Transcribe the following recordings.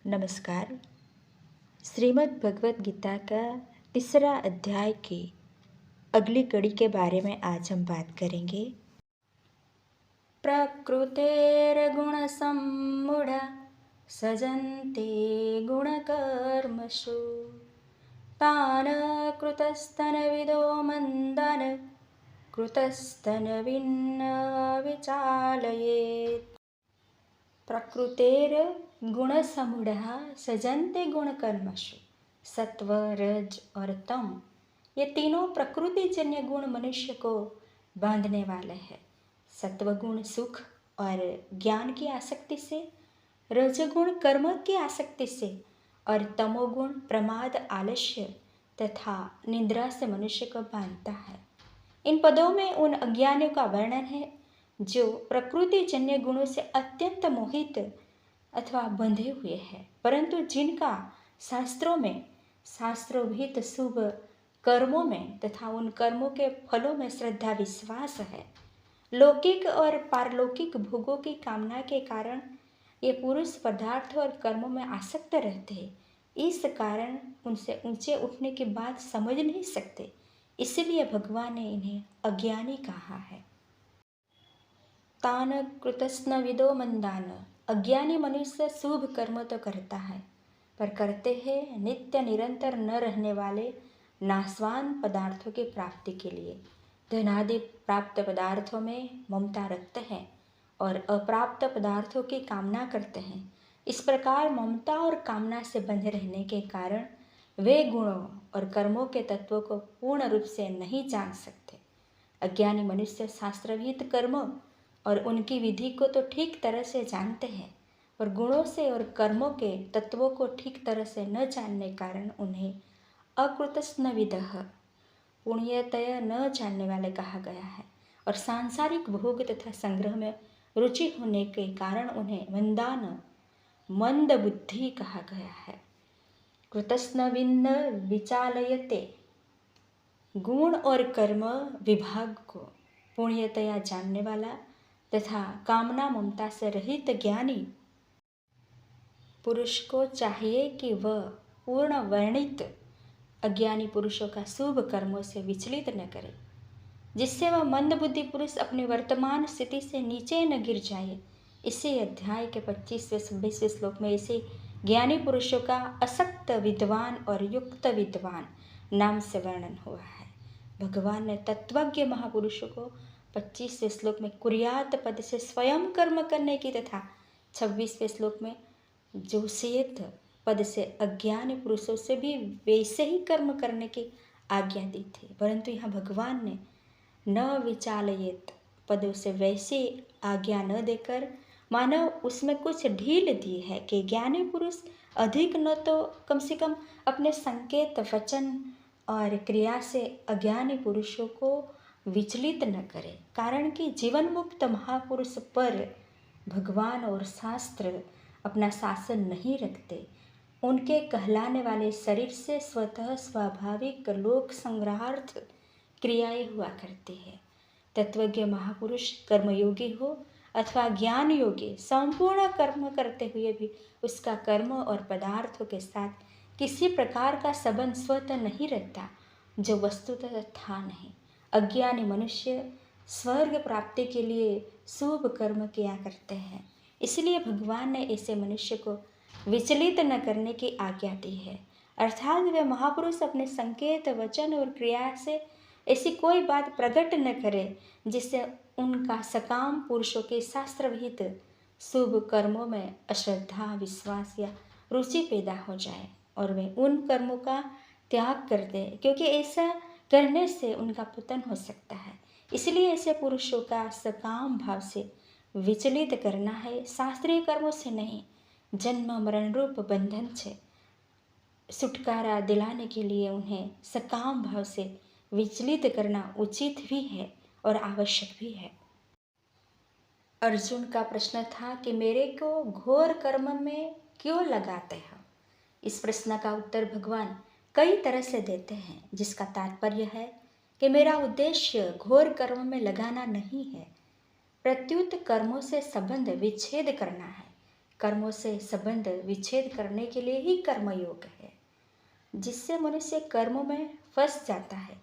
नमस्कार। श्रीमद् भगवत गीता का तीसरा अध्याय की अगली कड़ी के बारे में आज हम बात करेंगे। प्रकृतेर्गुणसम्मूढा सजन्ते गुणकर्मसु तान् कृतस्तनविदो मन्दान् कृतस्तनविन्न विचालयेत्। प्रकृतेर गुणसमूढ़ सजन्ते गुणकर्मसु। सत्व, रज और तम, ये तीनों प्रकृतिजन्य गुण मनुष्य को बांधने वाले हैं। सत्वगुण सुख और ज्ञान की आसक्ति से, रजगुण कर्म की आसक्ति से और तमोगुण प्रमाद, आलस्य तथा निद्रा से मनुष्य को बांधता है। इन पदों में उन अज्ञानियों का वर्णन है जो प्रकृतिजन्य गुणों से अत्यंत मोहित अथवा बंधे हुए हैं, परंतु जिनका शास्त्रों में शास्त्रोभित शुभ कर्मों में तथा उन कर्मों के फलों में श्रद्धा विश्वास है। लौकिक और पारलौकिक भोगों की कामना के कारण ये पुरुष पदार्थ और कर्मों में आसक्त रहते हैं। इस कारण उनसे ऊंचे उठने की बात समझ नहीं सकते, इसलिए भगवान ने इन्हें अज्ञानी कहा है। तान कृतस्नविदो मंदान, अज्ञानी मनुष्य शुभ कर्म तो करता है, पर करते हैं नित्य निरंतर न रहने वाले नाशवान पदार्थों की प्राप्ति के लिए। धनादि प्राप्त पदार्थों में ममता रखते हैं और अप्राप्त पदार्थों की कामना करते हैं। इस प्रकार ममता और कामना से बंधे रहने के कारण वे गुणों और कर्मों के तत्वों को पूर्ण रूप से नहीं जान सकते। अज्ञानी मनुष्य शास्त्रविहित कर्म और उनकी विधि को तो ठीक तरह से जानते हैं, और गुणों से और कर्मों के तत्वों को ठीक तरह से न जानने कारण उन्हें अकृतस्नविदः, पुण्यतय न जानने वाले कहा गया है। और सांसारिक भोग तथा संग्रह में रुचि होने के कारण उन्हें मंदान, मंद बुद्धि कहा गया है। कृतस्नविन्न विचालयते, गुण और कर्म विभाग को पुण्यतया जानने वाला तथा कामना ममता से रहित ज्ञानी पुरुष को चाहिए कि वह पूर्ण वर्णित अज्ञानी पुरुषों का शुभ कर्मों से विचलित न करे, जिससे वह मंदबुद्धि पुरुष अपनी वर्तमान स्थिति से नीचे न गिर जाए। इसी अध्याय के 25वें-26वें श्लोक में इसे ज्ञानी पुरुषों का असक्त विद्वान और युक्त विद्वान नाम से वर्णन हुआ है। भगवान ने तत्वज्ञ महापुरुषों को 25वें श्लोक में कुर्यात पद से स्वयं कर्म करने की तथा 26वें श्लोक में जोसेत पद से अज्ञानी पुरुषों से भी वैसे ही कर्म करने की आज्ञा दी थी, परंतु यहाँ भगवान ने न विचालयेत पदों से वैसी आज्ञा न देकर मानव उसमें कुछ ढील दी है कि ज्ञानी पुरुष अधिक न तो कम से कम अपने संकेत, वचन और क्रिया से अज्ञानी पुरुषों को विचलित न करे, कारण कि जीवन मुक्त महापुरुष पर भगवान और शास्त्र अपना शासन नहीं रखते। उनके कहलाने वाले शरीर से स्वतः स्वाभाविक लोक संग्रहार्थ क्रियाएं हुआ करती है। तत्वज्ञ महापुरुष कर्मयोगी हो अथवा ज्ञान योगी, संपूर्ण कर्म करते हुए भी उसका कर्म और पदार्थों के साथ किसी प्रकार का संबंध स्वतः नहीं रहता, जो वस्तुतः था नहीं। अज्ञानी मनुष्य स्वर्ग प्राप्ति के लिए शुभ कर्म किया करते हैं, इसलिए भगवान ने ऐसे मनुष्य को विचलित न करने की आज्ञा दी है। अर्थात वे महापुरुष अपने संकेत, वचन और क्रिया से ऐसी कोई बात प्रकट न करें जिससे उनका सकाम पुरुषों के शास्त्रविहित शुभ कर्मों में अश्रद्धा, विश्वास या रुचि पैदा हो जाए और वे उन कर्मों का त्याग कर दें, क्योंकि ऐसा करने से उनका पतन हो सकता है। इसलिए ऐसे पुरुषों का सकाम भाव से विचलित करना है, शास्त्रीय कर्मों से नहीं। जन्म मरण रूप बंधन से छुटकारा दिलाने के लिए उन्हें सकाम भाव से विचलित करना उचित भी है और आवश्यक भी है। अर्जुन का प्रश्न था कि मेरे को घोर कर्म में क्यों लगाते हो। इस प्रश्न का उत्तर भगवान कई तरह से देते हैं, जिसका तात्पर्य है कि मेरा उद्देश्य घोर कर्म में लगाना नहीं है, प्रत्युत कर्मों से संबंध विच्छेद करना है। कर्मों से संबंध विच्छेद करने के लिए ही कर्मयोग है। जिससे मनुष्य कर्मों में फंस जाता है,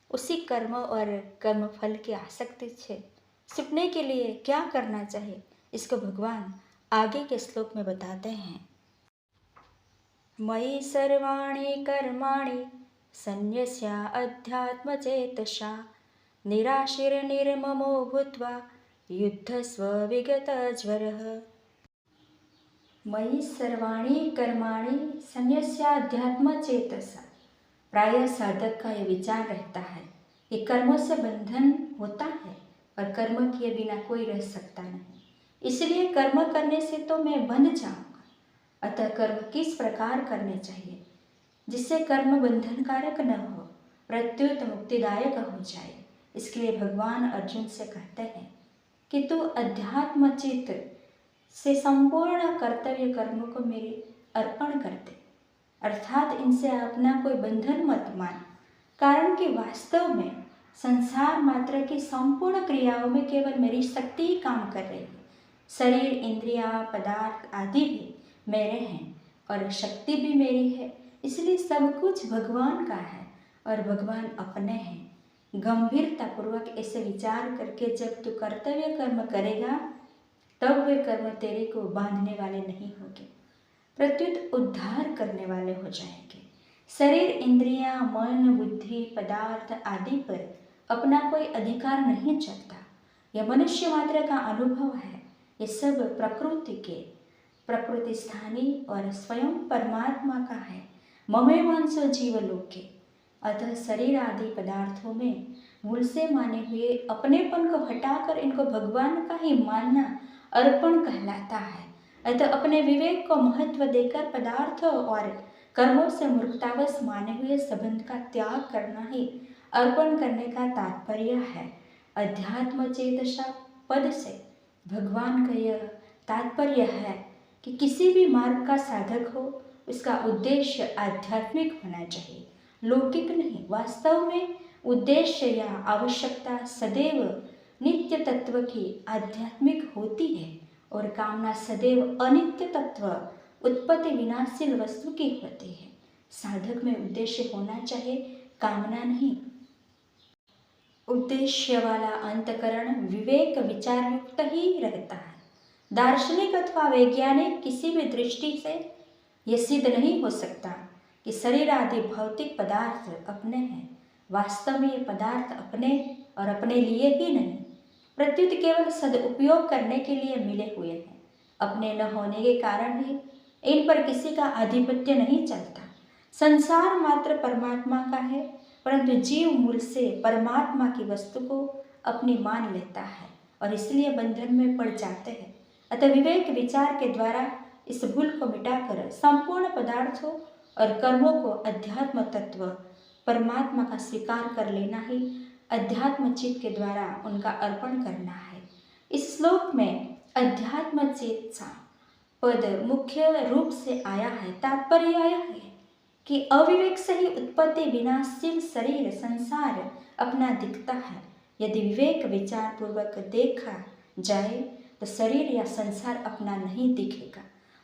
उसी कर्म और कर्म फल की आसक्ति से छूटने के लिए क्या करना चाहिए, इसको भगवान आगे के श्लोक में बताते हैं। मयि सर्वाणि कर्माणि सन्न्यस्य अध्यात्मचेतसा निराशीर्निर्ममो भूत्वा युद्धस्व विगतज्वरः। मयि सर्वाणि कर्माणि सन्न्यस्याध्यात्मचेतसा। प्रायः साधक का यह विचार रहता है कि कर्मों से बंधन होता है और कर्म किए बिना कोई रह सकता नहीं, इसलिए कर्म करने से तो मैं बंध जाऊंगा। अतः कर्म किस प्रकार करने चाहिए जिससे कर्म बंधनकारक न हो, प्रत्युत मुक्तिदायक हो जाए। इसके लिए भगवान अर्जुन से कहते हैं कि तू अध्यात्मचित से संपूर्ण कर्तव्य कर्मों को मेरे अर्पण कर दे, अर्थात इनसे अपना कोई बंधन मत मान। कारण कि वास्तव में संसार मात्र की संपूर्ण क्रियाओं में केवल मेरी शक्ति ही काम कर रही है। शरीर, इंद्रियां, पदार्थ आदि भी मेरे हैं और शक्ति भी मेरी है, इसलिए सब कुछ भगवान का है और भगवान अपने हैं। गंभीरतापूर्वक ऐसे विचार करके जब तू कर्तव्य कर्म करेगा तब वे कर्म तेरे को बांधने वाले नहीं होंगे, प्रत्युत उद्धार करने वाले हो जाएंगे। शरीर, इंद्रियां, मन, बुद्धि, पदार्थ आदि पर अपना कोई अधिकार नहीं चलता। यह मनुष्य मात्र का अनुभव है। ये सब प्रकृति स्थानी और स्वयं परमात्मा का है। ममेवांसो जीवलोके। अतः शरीर आदि पदार्थों में मूल से माने हुए अपनेपन को हटाकर इनको भगवान का ही मानना अर्पण कहलाता है। अतः अपने विवेक को महत्व देकर पदार्थों और कर्मों से मूर्खतावश माने हुए संबंध का त्याग करना ही अर्पण करने का तात्पर्य है। अध्यात्म चेतसा पद से भगवान का यह तात्पर्य है कि किसी भी मार्ग का साधक हो उसका उद्देश्य आध्यात्मिक होना चाहिए, लौकिक नहीं। वास्तव में उद्देश्य या आवश्यकता सदैव नित्य तत्व की आध्यात्मिक होती है और कामना सदैव अनित्य तत्व उत्पत्ति विनाशील वस्तु की होती है। साधक में उद्देश्य होना चाहिए, कामना नहीं। उद्देश्य वाला अंतकरण विवेक विचार युक्त ही रहता है। दार्शनिक अथवा वैज्ञानिक किसी भी दृष्टि से यह सिद्ध नहीं हो सकता कि शरीर आदि भौतिक पदार्थ अपने हैं। वास्तव में ये पदार्थ अपने और अपने लिए ही नहीं, प्रत्युत केवल सदुपयोग करने के लिए मिले हुए हैं। अपने न होने के कारण ही इन पर किसी का आधिपत्य नहीं चलता। संसार मात्र परमात्मा का है, परंतु जीव मूल से परमात्मा की वस्तु को अपनी मान लेता है और इसलिए बंधन में पड़ जाते हैं। अतः विवेक विचार के द्वारा इस भूल को मिटाकर संपूर्ण पदार्थों और कर्मों को अध्यात्म तत्व परमात्मा का स्वीकार कर लेना ही अध्यात्म चित्त के द्वारा उनका अर्पण करना है। इस श्लोक में अध्यात्म चेतसा पद मुख्य रूप से आया है। तात्पर्य आया है कि अविवेक से ही उत्पत्ति विनाशील शरीर संसार अपना दिखता है। यदि विवेक विचार पूर्वक देखा जाए तो शरीर या संसार अपना नहीं दिखेगा,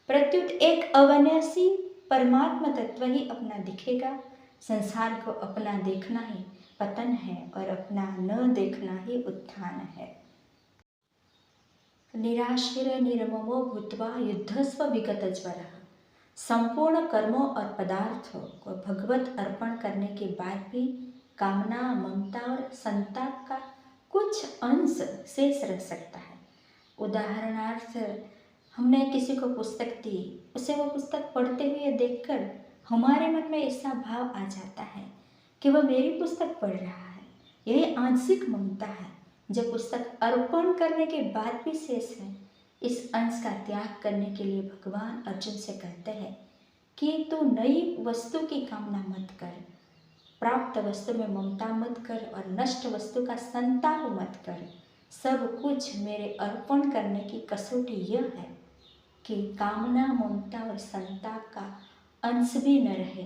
प्रत्युत एक अविनाशी परमात्मा तत्व ही अपना दिखेगा। संसार को अपना देखना ही पतन है और अपना न देखना ही उत्थान है। निराशीर निर्ममो भूत्वा युद्धस्व विगतज्वरः। संपूर्ण कर्मों और पदार्थों को भगवत अर्पण करने के बाद भी कामना, ममता और संताप का कुछ अंश शेष रह सकता है। उदाहरणार्थ, हमने किसी को पुस्तक दी, उसे वो पुस्तक पढ़ते हुए देखकर हमारे मन में ऐसा भाव आ जाता है कि वह मेरी पुस्तक पढ़ रहा है। यही आंशिक ममता है। जब पुस्तक अर्पण करने के बाद भी शेष है, इस अंश का त्याग करने के लिए भगवान अर्जुन से कहते हैं कि तू नई वस्तु की कामना मत कर, प्राप्त वस्तु में ममता मत कर और नष्ट वस्तु का संताप मत कर। सब कुछ मेरे अर्पण करने की कसौटी यह है कि कामना, ममता और संताप का अंश भी न रहे।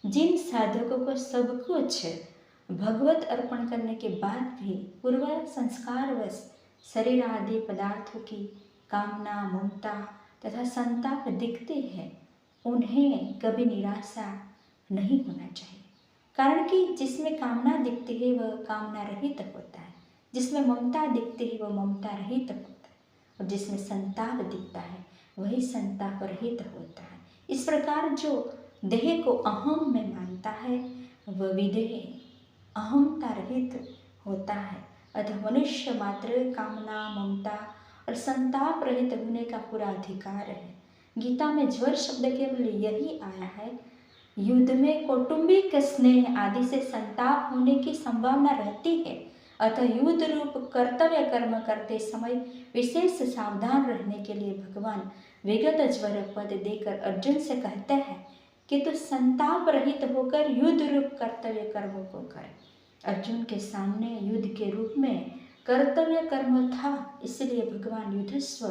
जिन साधकों को सब कुछ भगवत अर्पण करने के बाद भी पूर्व संस्कारवश शरीर आदि पदार्थों की कामना, ममता तथा संताप दिखते हैं, उन्हें कभी निराशा नहीं होना चाहिए। कारण कि जिसमें कामना दिखती है वह कामना रहित होता है, जिसमें ममता दिखती है वह ममता रहित होता है, और जिसमें संताप दिखता है वही संताप रहित होता है। इस प्रकार जो देह को अहम में मानता है वह विदेह अहमता रहित होता है। अतः मनुष्य मात्र कामना, ममता और संताप रहित होने का पूरा अधिकार है। गीता में ज्वर शब्द केवल यही आया है। युद्ध में कौटुंबिक स्नेह आदि से संताप होने की संभावना रहती है। अतः युद्ध रूप कर्तव्य कर्म करते समय विशेष सावधान रहने के लिए भगवान विगत ज्वर पद देकर अर्जुन से कहते हैं कि तू संताप रहित होकर युद्ध रूप कर्तव्य कर्म को कर। अर्जुन के सामने युद्ध के रूप में कर्तव्य कर्म था, इसलिए भगवान युद्धस्व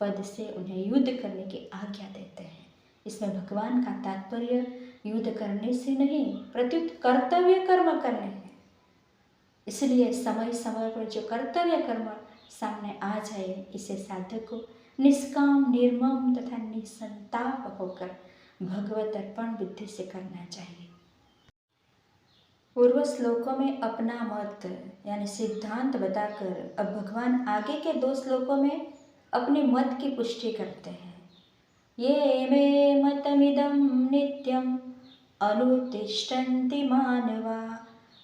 पद से उन्हें युद्ध करने की आज्ञा देते हैं। इसमें भगवान का तात्पर्य युद्ध करने से नहीं, प्रत्युत कर्तव्य कर्म करने हैं। इसलिए समय समय पर जो कर्तव्य कर्म सामने आ जाए, इसे साधक को निष्काम, निर्मम तथा निसंताप होकर भगवत अर्पण बुद्धि से करना चाहिए। पूर्व श्लोकों में अपना मत यानी सिद्धांत बताकर अब भगवान आगे के 2 श्लोकों में अपने मत की पुष्टि करते हैं। ये मे मतमिदं नित्यम् अनुतिष्ठन्ति मानवा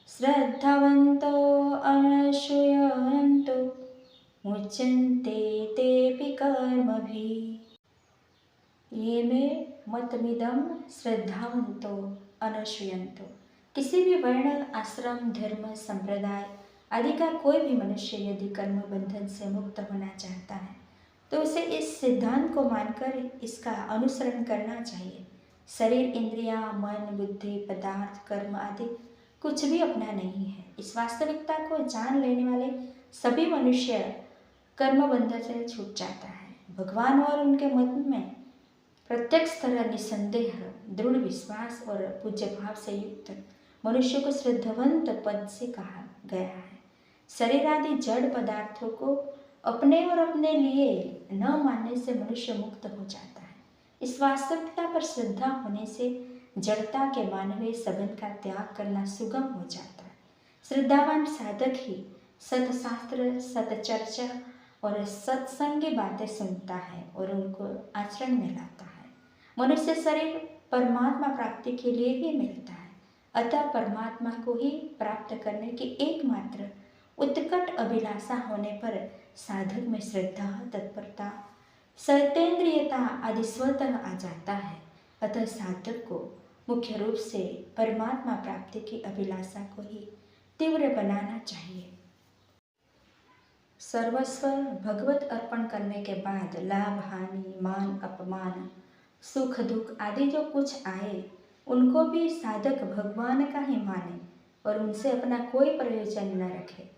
श्रद्धावन्तो अनशूयन्तो मुच्यन्ते तेऽपि कर्मभिः। ये मे मतमिदं श्रद्धावन्तो अनशूयन्तो। किसी भी वर्ण, आश्रम, धर्म, संप्रदाय आदि का कोई भी मनुष्य यदि कर्म बंधन से मुक्त होना चाहता है तो उसे इस सिद्धांत को मानकर इसका अनुसरण करना चाहिए। शरीर, इंद्रियां, मन, बुद्धि, पदार्थ, कर्म आदि कुछ भी अपना नहीं है। इस वास्तविकता को जान लेने वाले सभी मनुष्य कर्म बंधन से छूट जाता है। भगवान और उनके मत में प्रत्यक्ष तरह निसंदेह दृढ़ विश्वास और पूज्य भाव से युक्त मनुष्य को श्रद्धावंत पद से कहा गया है। शरीर आदि जड़ पदार्थों को अपने और अपने लिए न मानने से मनुष्य मुक्त हो जाता है। इस वास्तविकता पर श्रद्धा होने से जड़ता के माने हुए संबंध का त्याग करना सुगम हो जाता है। श्रद्धावान साधक ही सतशास्त्र, सतचर्चा और सत्संगी बातें सुनता है और उनको आचरण में लाता है। मनुष्य शरीर परमात्मा प्राप्ति के लिए ही मिलता है, अतः परमात्मा को ही प्राप्त करने की एकमात्र उत्कट अभिलाषा होने पर साधक में श्रद्धा, तत्परता, सतेंद्रियता आदि स्वतः आ जाता है। अतः साधक को मुख्य रूप से परमात्मा प्राप्ति की अभिलाषा को ही तीव्र बनाना चाहिए। सर्वस्व भगवत अर्पण करने के बाद लाभ, हानि, मान, अपमान, सुख, दुख आदि जो कुछ आए उनको भी साधक भगवान का ही माने और उनसे अपना कोई प्रयोजन न रखे।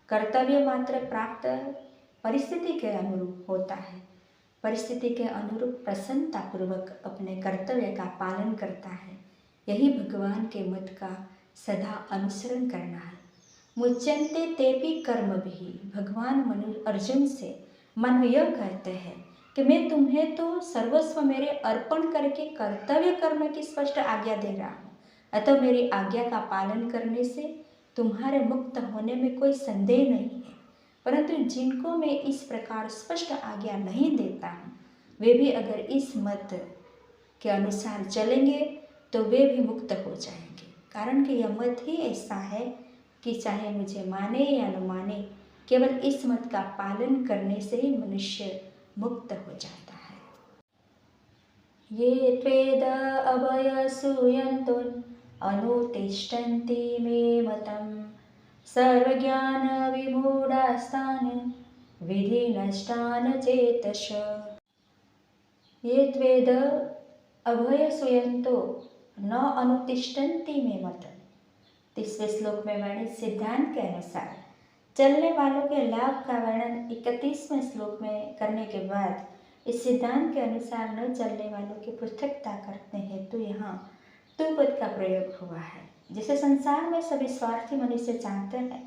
कर्तव्य मात्र प्राप्त परिस्थिति के अनुरूप होता है। परिस्थिति के अनुरूप प्रसन्नतापूर्वक अपने कर्तव्य का पालन करता है। यही भगवान के मत का सदा अनुसरण करना है। मुच्यन्ते तेऽपि कर्मभिः। भगवान अर्जुन से मन यह कहते हैं कि मैं तुम्हें तो सर्वस्व मेरे अर्पण करके कर्तव्य कर्म की स्पष्ट आज्ञा दे रहा हूँ, अतः मेरी आज्ञा का पालन करने से तुम्हारे मुक्त होने में कोई संदेह नहीं है। परंतु जिनको मैं इस प्रकार स्पष्ट आज्ञा नहीं देता हूँ, वे भी अगर इस मत के अनुसार चलेंगे तो वे भी मुक्त हो जाएंगे। कारण कि यह मत ही ऐसा है कि चाहे मुझे माने या न माने, केवल इस मत का पालन करने से ही मनुष्य मुक्त हो जाता है। ये त्वेद अभयसूयन्तो अनुतिष्ठन्ति मे मतम् सर्वज्ञान विमूढास्तान् विधिनष्टान् चेतस। ये त्वेद अभयसूयन्तो न अनुतिष्ठन्ति मे मतम्। 30वें श्लोक में वर्णित सिद्धांत के अनुसार चलने वालों के लाभ का वर्णन 31वें श्लोक में करने के बाद इस सिद्धांत के अनुसार न चलने वालों की पृथकता करते हैं तो यहाँ तु पद का प्रयोग हुआ है। जैसे संसार में सभी स्वार्थी मनुष्य चाहते हैं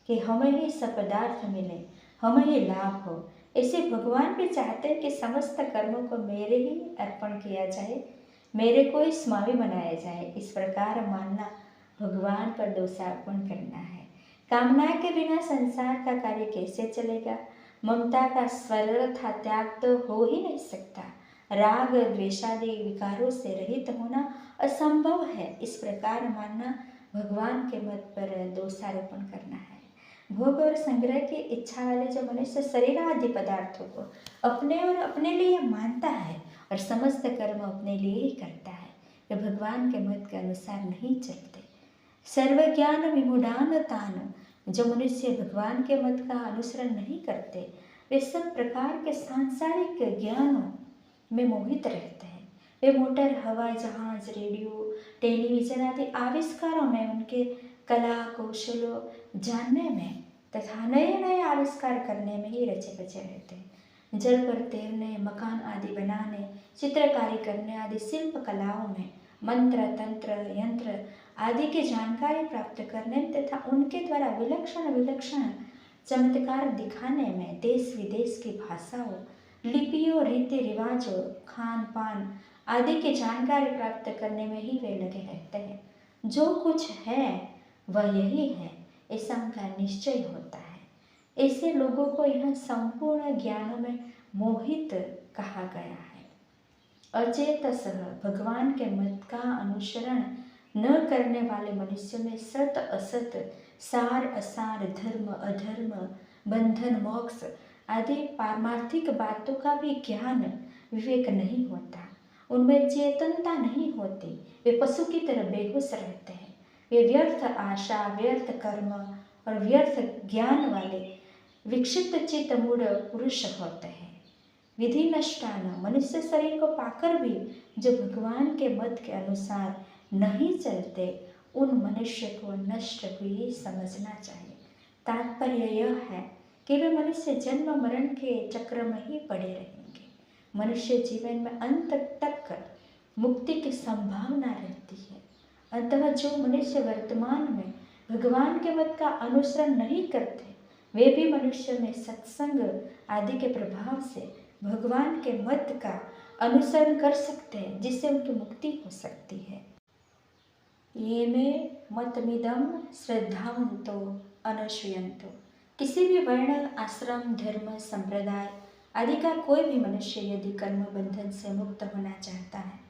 कि हमें ही सब पदार्थ मिले, हमें ही लाभ हो, ऐसे भगवान भी चाहते हैं कि समस्त कर्मों को मेरे ही अर्पण किया जाए, मेरे को ही स्वामी बनाया जाए। इस प्रकार मानना भगवान पर दोषारोपण करना है। कामना के बिना संसार का कार्य कैसे चलेगा? ममता का सर्वथा त्याग तो हो ही नहीं सकता। राग द्वेषादि विकारों से रहित होना असंभव है। इस प्रकार मानना भगवान के मत पर दोषारोपण करना है। भोग और संग्रह की इच्छा वाले जो मनुष्य शरीर आदि पदार्थों को अपने और अपने लिए मानता है और समस्त कर्म अपने लिए ही करता है, वे भगवान के मत के अनुसार नहीं चलते। सर्वज्ञान विमूढ़ान तान, जो मनुष्य भगवान के मत का अनुसरण नहीं करते, वे सब प्रकार के सांसारिक ज्ञानों में मोहित रहते हैं। वे मोटर, हवाई जहाज, रेडियो, टेलीविजन आदि आविष्कारों में, उनके कला कौशलों जानने में तथा नए नए आविष्कार करने में ही रचे बचे रहते हैं। जल पर तैरने, मकान आदि बनाने, चित्रकारी करने आदि शिल्प कलाओं में, मंत्र तंत्र यंत्र आदि की जानकारी प्राप्त करने तथा उनके द्वारा विलक्षण विलक्षण चमत्कार दिखाने में, देश विदेश की भाषाओं, लिपियों, रीति रिवाजों, खान पान आदि की जानकारी प्राप्त करने में ही वे लगे रहते हैं। जो कुछ है वह यही है, ऐसा उनका निश्चय होता है। ऐसे लोगों को यह संपूर्ण ज्ञानों में मोहित कहा गया है। अचेतसः भगवान के मत का अनुसरण न करने वाले मनुष्य में सत असत, सार असार, धर्म अधर्म, बंधन मोक्ष आदि पारमार्थिक बातों का भी ज्ञान विवेक नहीं होता। उनमें चेतनता नहीं होती। वे पशु की तरह बेहोश रहते हैं। वे व्यर्थ आशा, व्यर्थ कर्म और व्यर्थ ज्ञान वाले विक्षिप्त चित्त मूढ़ पुरुष होते हैं। विधि नष्टान, मनुष्य शरीर को पाकर भी जो भगवान के मत के अनुसार नहीं चलते, उन मनुष्य को नष्ट हुई समझना चाहिए। तात्पर्य यह है कि वे मनुष्य जन्म मरण के चक्र में ही पड़े रहेंगे। मनुष्य जीवन में अंत तक मुक्ति की संभावना रहती है। अतः जो मनुष्य वर्तमान में भगवान के मत का अनुसरण नहीं करते, वे भी मनुष्य में सत्संग आदि के प्रभाव से भगवान के मत का अनुसरण कर सकते हैं, जिससे उनकी मुक्ति हो सकती है। ये में मतमिदम श्रद्धावंतो अनश्यंतो, किसी भी वर्ण, आश्रम, धर्म, संप्रदाय आदि का कोई भी मनुष्य यदि कर्म बंधन से मुक्त होना चाहता है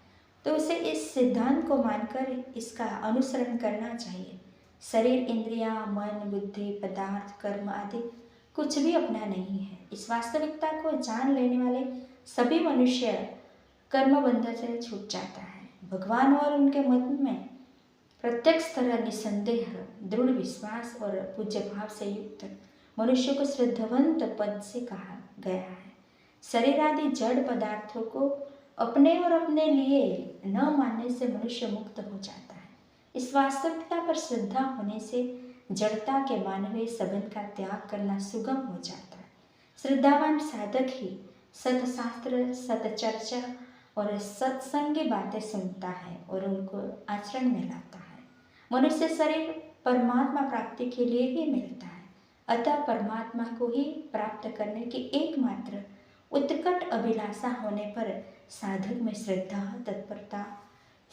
तो उसे इस सिद्धांत को मानकर इसका अनुसरण करना चाहिए। शरीर, इंद्रियां, मन, बुद्धि, पदार्थ, कर्म आदि कुछ भी अपना नहीं है। इस वास्तविकता को जान लेने वाले सभी मनुष्य कर्म बंधन से छूट जाता है। भगवान और उनके मत में प्रत्यक्ष तरह निसंदेह दृढ़ विश्वास और पूज्य भाव से युक्त मनुष्य को श्रद्धावंत पद से कहा गया है। शरीर आदि जड़ पदार्थों को अपने और अपने लिए न मानने से मनुष्य मुक्त हो जाता है। इस वास्तविकता पर श्रद्धा होने से जड़ता के मानवीय संबंध का त्याग करना सुगम हो जाता है। श्रद्धावान साधक ही सतशास्त्र, सतचर्चा और सत्संगी बातें सुनता है और उनको आचरण में लाता है। मनुष्य शरीर परमात्मा प्राप्ति के लिए ही मिलता है। अतः परमात्मा को ही प्राप्त करने की एकमात्र उत्कट अभिलाषा होने पर साधक में श्रद्धा, तत्परता,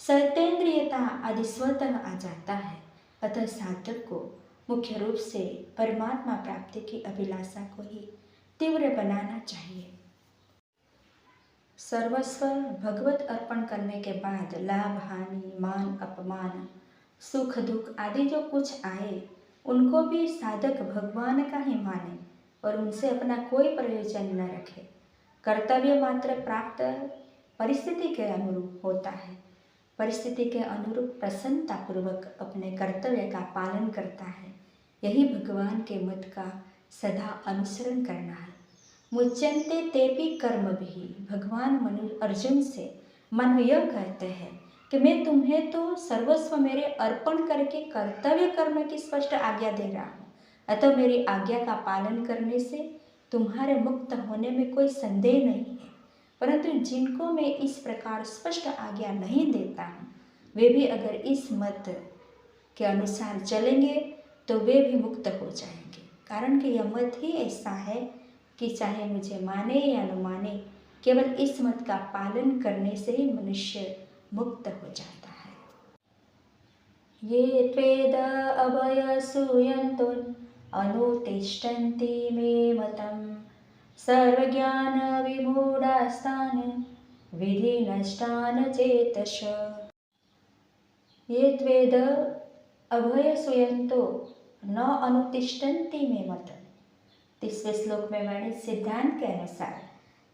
सतेंद्रियता आदि स्वतः आ जाता है। अतः साधक को मुख्य रूप से परमात्मा प्राप्ति की अभिलाषा को ही तीव्र बनाना चाहिए। सर्वस्व भगवत अर्पण करने के बाद लाभ, हानि, मान, अपमान, सुख दुख आदि जो कुछ आए, उनको भी साधक भगवान का ही माने और उनसे अपना कोई प्रयोजन न रखे। कर्तव्य मात्र प्राप्त परिस्थिति के अनुरूप होता है। परिस्थिति के अनुरूप प्रसन्नतापूर्वक अपने कर्तव्य का पालन करता है। यही भगवान के मत का सदा अनुसरण करना है। मुच्यन्ते तेपि कर्म भी, भगवान अर्जुन से मन यह कहते हैं कि मैं तुम्हें तो सर्वस्व मेरे अर्पण करके कर्तव्य कर्म की स्पष्ट आज्ञा दे रहा हूँ। अतः मेरी आज्ञा का पालन करने से तुम्हारे मुक्त होने में कोई संदेह नहीं है। परंतु जिनको मैं इस प्रकार स्पष्ट आज्ञा नहीं देता हूँ, वे भी अगर इस मत के अनुसार चलेंगे तो वे भी मुक्त हो जाएंगे। कारण कि यह मत ही ऐसा है कि चाहे मुझे माने या न माने, केवल इस मत का पालन करने से ही मनुष्य मुक्त हो जाता है। ये त्वेद अभयसूयन्तुन् अनुतिष्ठन्ति मे मतम् सर्वज्ञान विमूढास्तान् विधिनष्टान् चेतश। ये त्वेद अभयसूयन्तो न अनुतिष्ठन्ति मे मतम्। 30वें श्लोक में वर्णित सिद्धांत के अनुसार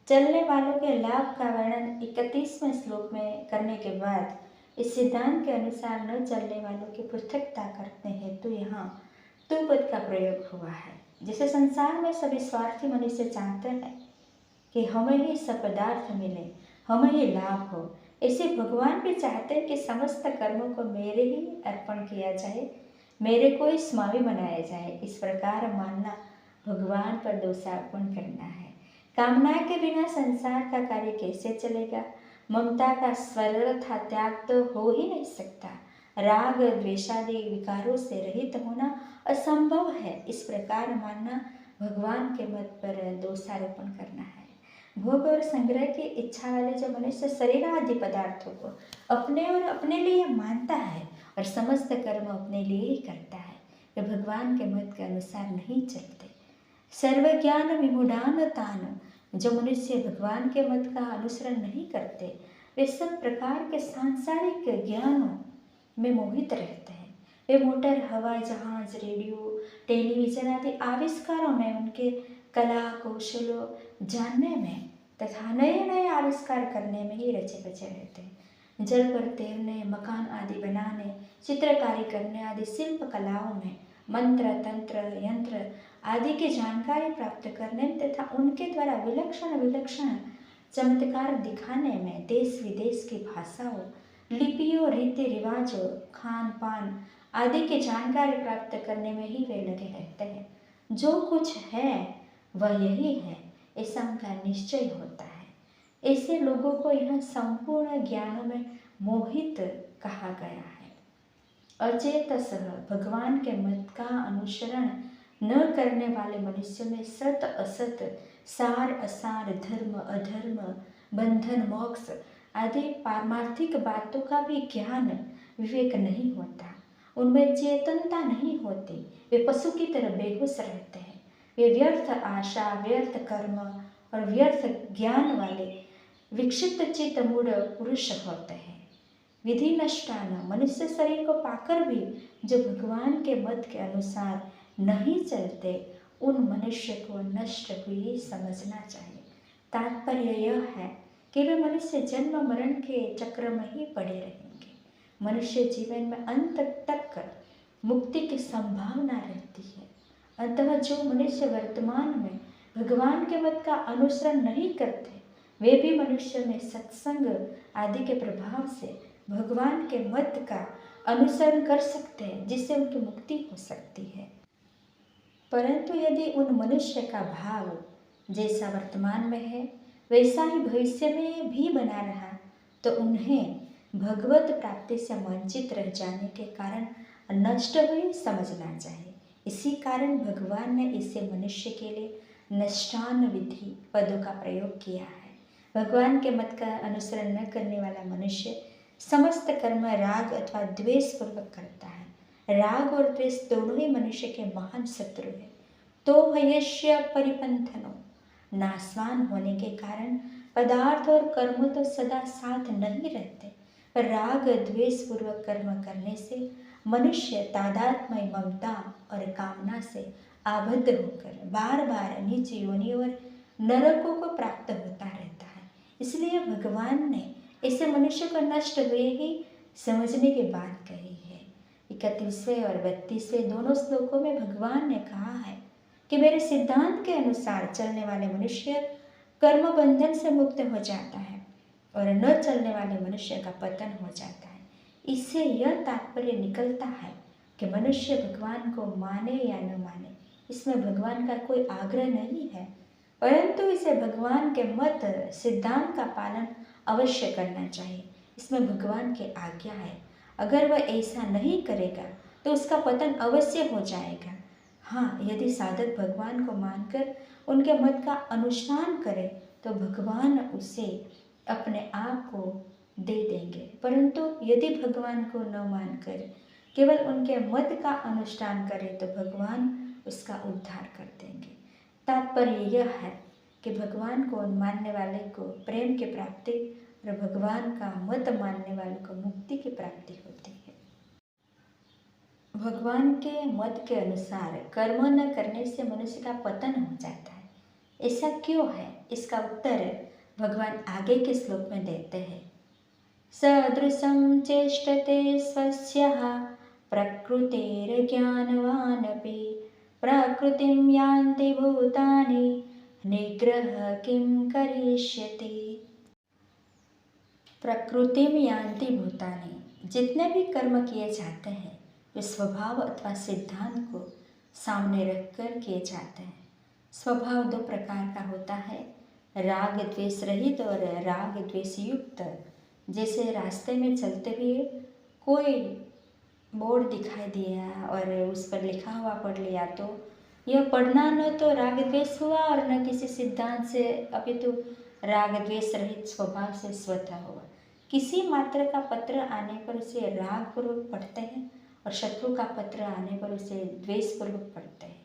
चलने वालों के लाभ का वर्णन 31वें श्लोक में करने के बाद इस सिद्धांत के अनुसार न चलने वालों की पृथकता करने हेतु यहाँ तु पद का प्रयोग हुआ है। जिसे संसार में सभी स्वार्थी मनुष्य चाहते हैं कि हमें ही सब पदार्थ मिले, हमें ही लाभ हो, ऐसे भगवान भी चाहते हैं कि समस्त कर्मों को मेरे ही अर्पण किया जाए, मेरे को ही स्वामी बनाया जाए। इस प्रकार मानना भगवान पर दोषारोपण करना है। कामना के बिना संसार का कार्य कैसे चलेगा? ममता का सर्वथा त्याग तो हो ही नहीं सकता। राग द्वेषादि विकारों से रहित होना असंभव है। इस प्रकार मानना भगवान के मत पर दोषारोपण करना है। भोग और संग्रह की इच्छा वाले जो मनुष्य शरीर आदि पदार्थों को अपने और अपने लिए मानता है और समस्त कर्म अपने लिए ही करता है, वे भगवान के मत के अनुसार नहीं चलते। सर्वज्ञान विमूढ़ान तान, जो मनुष्य भगवान के मत का अनुसरण नहीं करते, वे सब प्रकार के सांसारिक ज्ञानों में मोहित रहते हैं। वे मोटर, हवाई जहाज, रेडियो, टेलीविजन आदि आविष्कारों में, उनके कला कौशलों जानने में तथा नए नए आविष्कार करने में ही रचे बचे रहते हैं। जल पर तैरने, मकान आदि बनाने, चित्रकारी करने आदि शिल्प कलाओं में, मंत्र तंत्र यंत्र आदि की जानकारी प्राप्त करने तथा उनके द्वारा विलक्षण विलक्षण चमत्कार दिखाने में, देश विदेश की भाषाओं, लिपियों, रीति रिवाजों, खान पान आदि की जानकारी प्राप्त करने में ही वे लगे रहते हैं। जो कुछ है वह यही है, ऐसा उनका निश्चय होता है। ऐसे लोगों को यह संपूर्ण ज्ञानों में मोहित कहा गया है। अचेतसः भगवान के मत का अनुसरण न करने वाले मनुष्य में सत असत, सार असार, धर्म अधर्म, बंधन मोक्ष आदि पारमार्थिक बातों का भी ज्ञान विवेक नहीं होता। उनमें चेतनता नहीं होती। वे पशु की तरह बेहोश रहते हैं। वे व्यर्थ आशा, व्यर्थ कर्म और व्यर्थ ज्ञान वाले विक्षिप्त चित्त मूढ़ पुरुष होते हैं। विधि नष्टान, मनुष्य शरीर को पाकर भी जो भगवान के मत के अनुसार नहीं चलते, उन मनुष्य को नष्ट हुई समझना चाहिए। तात्पर्य यह है कि वे मनुष्य जन्म मरण के चक्र में ही पड़े रहेंगे। मनुष्य जीवन में अंत तक मुक्ति की संभावना रहती है। अतः जो मनुष्य वर्तमान में भगवान के मत का अनुसरण नहीं करते, वे भी मनुष्य में सत्संग आदि के प्रभाव से भगवान के मत का अनुसरण कर सकते हैं, जिससे उनकी मुक्ति हो सकती है। परंतु यदि उन मनुष्य का भाव जैसा वर्तमान में है वैसा ही भविष्य में भी बना रहा, तो उन्हें भगवत प्राप्ति से वंचित रह जाने के कारण नष्ट हुई समझना चाहिए। इसी कारण भगवान ने इसे मनुष्य के लिए नष्टान विधि पदों का प्रयोग किया है। भगवान के मत का अनुसरण न करने वाला मनुष्य समस्त कर्म राग अथवा द्वेष पूर्वक करता है। राग और द्वेष दोनों ही मनुष्य के महान शत्रु है। तो हयस्य परिपंथनो, नाशवान होने के कारण पदार्थ और कर्म तो सदा साथ नहीं रहते, पर राग द्वेष पूर्वक कर्म करने से मनुष्य तादात्म्य ममता और कामना से आबद्ध होकर बार बार नीच योनि और नरकों को प्राप्त होता रहता है। इसलिए भगवान ने इसे मनुष्य को नष्ट हुए ही समझने की बात कही है। 31वें और 32वें दोनों श्लोकों में भगवान ने कहा है कि मेरे सिद्धांत के अनुसार चलने वाले मनुष्य कर्म बंधन से मुक्त हो जाता है और न चलने वाले मनुष्य का पतन हो जाता है। इससे यह तात्पर्य निकलता है कि मनुष्य भगवान को माने या न माने, इसमें भगवान का कोई आग्रह नहीं है, परंतु इसे भगवान के मत सिद्धांत का पालन अवश्य करना चाहिए। इसमें भगवान की आज्ञा है। अगर वह ऐसा नहीं करेगा तो उसका पतन अवश्य हो जाएगा। हाँ, यदि साधक भगवान को मानकर उनके मत का अनुष्ठान करे तो भगवान उसे अपने आप को दे देंगे। परंतु यदि भगवान को न मानकर केवल उनके मत का अनुष्ठान करे तो भगवान उसका उद्धार कर देंगे। तात्पर्य यह है कि भगवान को मानने वाले को प्रेम की प्राप्ति और भगवान का मत मानने वाले को मुक्ति की प्राप्ति होती है। भगवान के मत के अनुसार कर्म न करने से मनुष्य का पतन हो जाता है। ऐसा क्यों है? इसका उत्तर भगवान आगे के श्लोक में देते हैं। सदृशं चेष्टते स्वस्यः प्रकृतेर्ज्ञानवानपि प्रकृतिं यान्ति भूतानि निग्रह किं करिष्यति। प्रकृतिं यान्ति भूतानि, जितने भी कर्म किए जाते हैं वे स्वभाव अथवा सिद्धांत को सामने रखकर किए जाते हैं। स्वभाव दो प्रकार का होता है, राग द्वेष रहित और राग द्वेष युक्त। जैसे रास्ते में चलते हुए कोई बोर्ड दिखाई दिया और उस पर लिखा हुआ पढ़ लिया तो यह पढ़ना न तो राग द्वेष हुआ और न किसी सिद्धांत से अपितु राग द्वेष रहित स्वभाव से स्वतः हुआ। किसी मात्र का पत्र आने पर उसे राग पूर्वक पढ़ते हैं और शत्रु का पत्र आने पर उसे द्वेष पूर्वक पढ़ते हैं,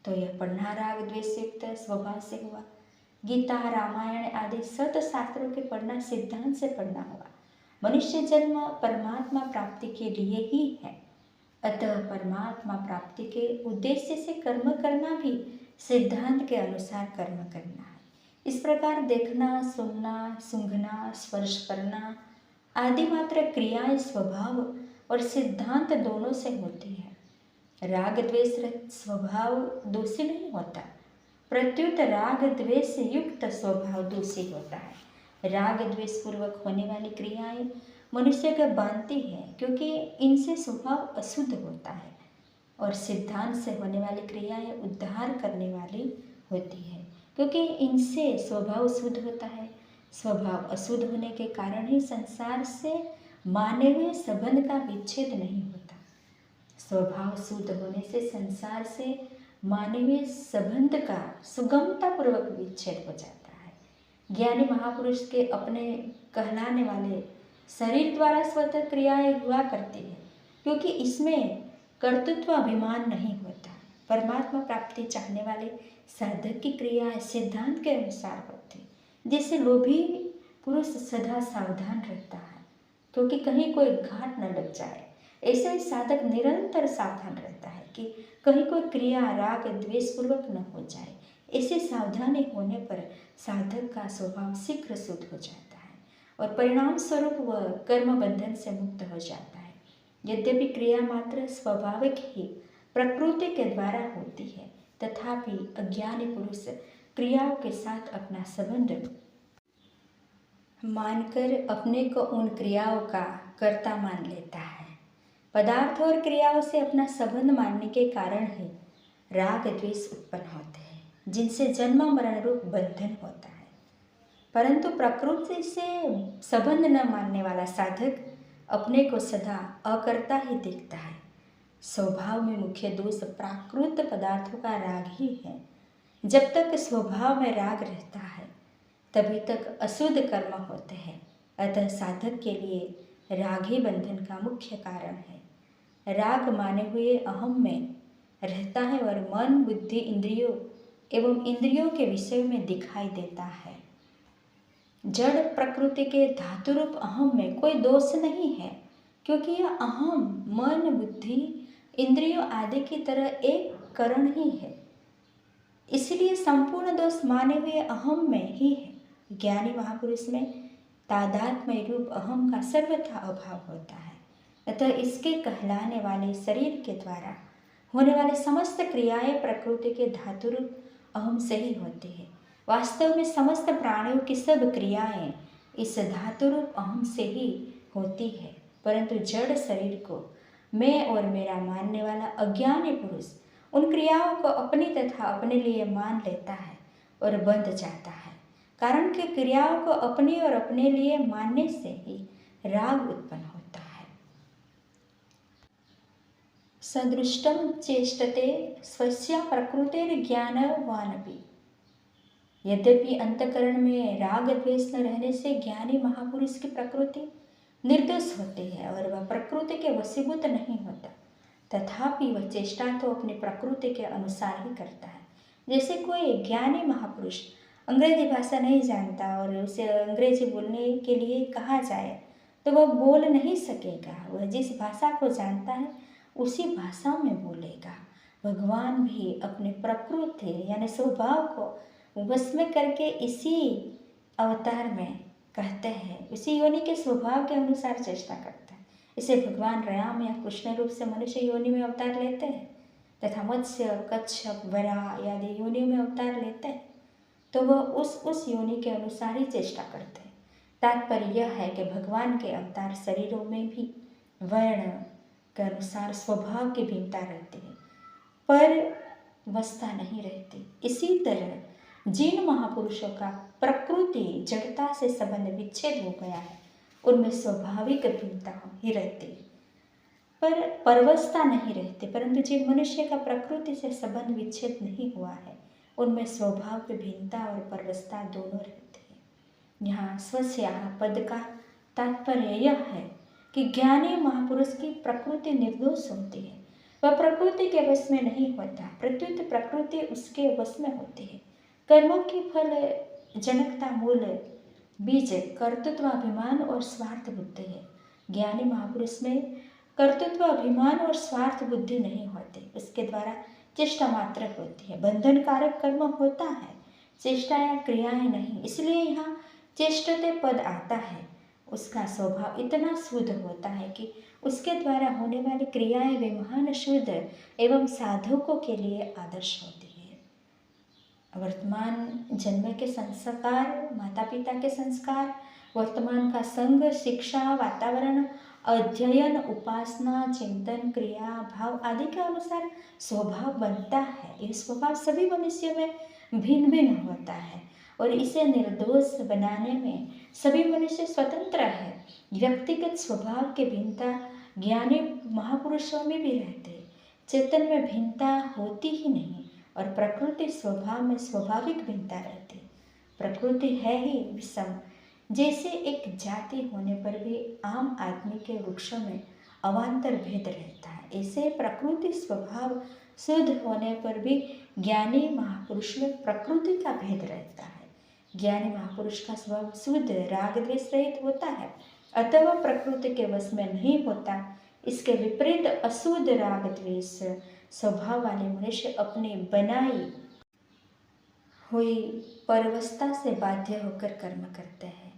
तो यह पढ़ना राग द्वेष युक्त स्वभाव से हुआ। गीता, रामायण आदि सत शास्त्रों के पढ़ना सिद्धांत से पढ़ना हुआ। मनुष्य जन्म परमात्मा प्राप्ति के लिए ही है, अतः परमात्मा प्राप्ति के उद्देश्य से कर्म करना भी सिद्धांत के अनुसार कर्म करना है। इस प्रकार देखना, सुनना, सूंघना, स्पर्श करना आदि मात्र क्रियाएं स्वभाव और सिद्धांत दोनों से होती है। राग द्वेष रहित स्वभाव दोषी नहीं होता, प्रत्युत राग द्वेष युक्त स्वभाव दोषी होता है। राग द्वेष पूर्वक होने वाली क्रियाएं मनुष्य को बांधती है क्योंकि इनसे स्वभाव अशुद्ध होता है, और सिद्धांत से होने वाली क्रियाएं उद्धार करने वाली होती है क्योंकि इनसे स्वभाव शुद्ध होता है। स्वभाव अशुद्ध होने के कारण ही संसार से माने हुए संबंध का विच्छेद नहीं होता। स्वभाव शुद्ध होने से संसार से माने हुए संबंध का सुगमता पूर्वक विच्छेद हो जाता है। ज्ञानी महापुरुष के अपने कहलाने वाले शरीर द्वारा स्वतः क्रियाएं हुआ करती है क्योंकि इसमें कर्तृत्व अभिमान नहीं होता। परमात्मा प्राप्ति चाहने वाले साधक की क्रियाएं सिद्धांत के अनुसार होती, जिससे लोभी पुरुष सदा सावधान रहता है क्योंकि कहीं कोई घाट न लग जाए। ऐसे ही साधक निरंतर सावधान रहता है कि कहीं कोई क्रिया राग द्वेष पूर्वक न हो जाए। ऐसे सावधानी होने पर साधक का स्वभाव शीघ्र शुद्ध हो जाता है और परिणाम स्वरूप वह कर्म बंधन से मुक्त हो जाता है। यद्यपि क्रिया मात्र स्वाभाविक ही प्रकृति के द्वारा होती है, तथापि अज्ञानी पुरुष क्रियाओं के साथ अपना संबंध मानकर अपने को उन क्रियाओं का कर्ता मान लेता है। पदार्थ और क्रियाओं से अपना संबंध मानने के कारण ही राग द्वेष उत्पन्न होते हैं, जिनसे जन्म मरण रूप बंधन होता है। परंतु प्रकृति से संबंध न मानने वाला साधक अपने को सदा अकर्ता ही देखता है। स्वभाव में मुख्य दोष प्राकृत पदार्थों का राग ही है। जब तक स्वभाव में राग रहता है तभी तक अशुद्ध कर्म होते हैं। अतः साधक के लिए राग ही बंधन का मुख्य कारण है। राग माने हुए अहम में रहता है और मन, बुद्धि, इंद्रियों एवं इंद्रियों के विषय में दिखाई देता है। जड़ प्रकृति के धातु रूप अहम में कोई दोष नहीं है क्योंकि यह अहम मन, बुद्धि, इंद्रियों आदि की तरह एक करण ही है। इसलिए संपूर्ण दोष माने हुए अहम में ही है। ज्ञानी महापुरुष में तादात्म्य रूप अहम का सर्वथा अभाव होता है। अतः इसके कहलाने वाले शरीर के द्वारा होने वाले समस्त क्रियाएं प्रकृति के धातु रूप अहम से ही होती है। वास्तव में समस्त प्राणियों की सब क्रियाएं इस धातु रूप अहम से ही होती है, परंतु जड़ शरीर को मैं और मेरा मानने वाला अज्ञानी पुरुष उन क्रियाओं को अपनी तथा अपने लिए मान लेता है और बंध जाता है। कारण कि क्रियाओं को अपनी और अपने लिए मानने से ही राग उत्पन्न होता है। सदृष्टम चेष्टते स्वस्य प्रकृतेर्ज्ञानवानपि यद्यपि अंतःकरण में राग द्वेष न रहने से ज्ञानी महापुरुष की प्रकृति निर्दोष होती है और वह प्रकृति के वशीभूत नहीं होता, तथापि वह चेष्टा तो अपनी प्रकृति के अनुसार ही करता है। जैसे कोई ज्ञानी महापुरुष अंग्रेजी भाषा नहीं जानता और उसे अंग्रेजी बोलने के लिए कहा जाए तो वह बोल नहीं सकेगा। वह जिस भाषा को जानता है उसी भाषा में बोलेगा। भगवान भी अपनी प्रकृति यानी स्वभाव को वश में करके इसी अवतार में कहते हैं, उसी योनि के स्वभाव के अनुसार चेष्टा करते हैं। इसे भगवान राम या कृष्ण रूप से मनुष्य योनि में अवतार लेते हैं तथा मत्स्य, कच्छप, वराह आदि योनियों में अवतार लेते हैं, तो वह उस योनि के अनुसार ही चेष्टा करते हैं। तात्पर्य यह है कि भगवान के अवतार शरीरों में भी वर्ण के अनुसार स्वभाव की भिन्नता रहती है, पर वस्ता नहीं रहती। इसी तरह जिन महापुरुषों का प्रकृति जड़ता से संबंध विच्छेद हो गया है उनमें स्वाभाविक भिन्नता ही रहती है, पर परवस्ता नहीं रहती। परंतु जिन मनुष्य का प्रकृति से संबंध विच्छेद नहीं हुआ है उनमें स्वभाव की भिन्नता और परवस्ता दोनों रहती है। यहाँ स्वस्याह पद का तात्पर्य यह है कि ज्ञानी महापुरुष की प्रकृति निर्दोष होती है, वह प्रकृति के वश में नहीं होता, प्रत्युत प्रकृति उसके वश में होती है। कर्मों की फल जनकता मूल बीज कर्तृत्वाभिमान और स्वार्थ बुद्धि है। ज्ञानी महापुरुष में कर्तृत्वाभिमान और स्वार्थ बुद्धि नहीं होती, उसके द्वारा चेष्टा मात्र होती है। बंधन कारक कर्म होता है, चेष्टा या क्रियाएं नहीं, इसलिए यहाँ चेष्टते पद आता है। उसका स्वभाव इतना शुद्ध होता है कि उसके द्वारा होने वाली क्रियाएं वे महान शुद्ध एवं साधकों के लिए आदर्श होती है। वर्तमान जन्म के संस्कार, माता पिता के संस्कार, वर्तमान का संग, शिक्षा, वातावरण, अध्ययन, उपासना, चिंतन, क्रिया, भाव आदि के अनुसार स्वभाव बनता है। यह स्वभाव सभी मनुष्यों में भिन्न भिन्न होता है और इसे निर्दोष बनाने में सभी मनुष्य स्वतंत्र है। व्यक्तिगत स्वभाव की भिन्नता ज्ञानी महापुरुषों में भी रहती है, चेतन में भिन्नता होती ही नहीं और प्रकृति स्वभाव में स्वाभाविक भिन्नता रहती है। प्रकृति है ही विषम, जैसे एक जाति होने पर भी आम आदमी के वृक्षों में अवान्तर भेद रहता है, ऐसे प्रकृति स्वभाव शुद्ध होने पर भी ज्ञानी महापुरुष में प्रकृति का भेद रहता है। ज्ञानी महापुरुष का स्वभाव शुद्ध राग द्वेष रहित होता है, अतः वह प्रकृति के वश में नहीं होता। इसके विपरीत अशुद्ध राग द्वेष स्वभाव वाले मनुष्य अपनी बनाई हुई परवस्था से बाध्य होकर कर्म करते हैं।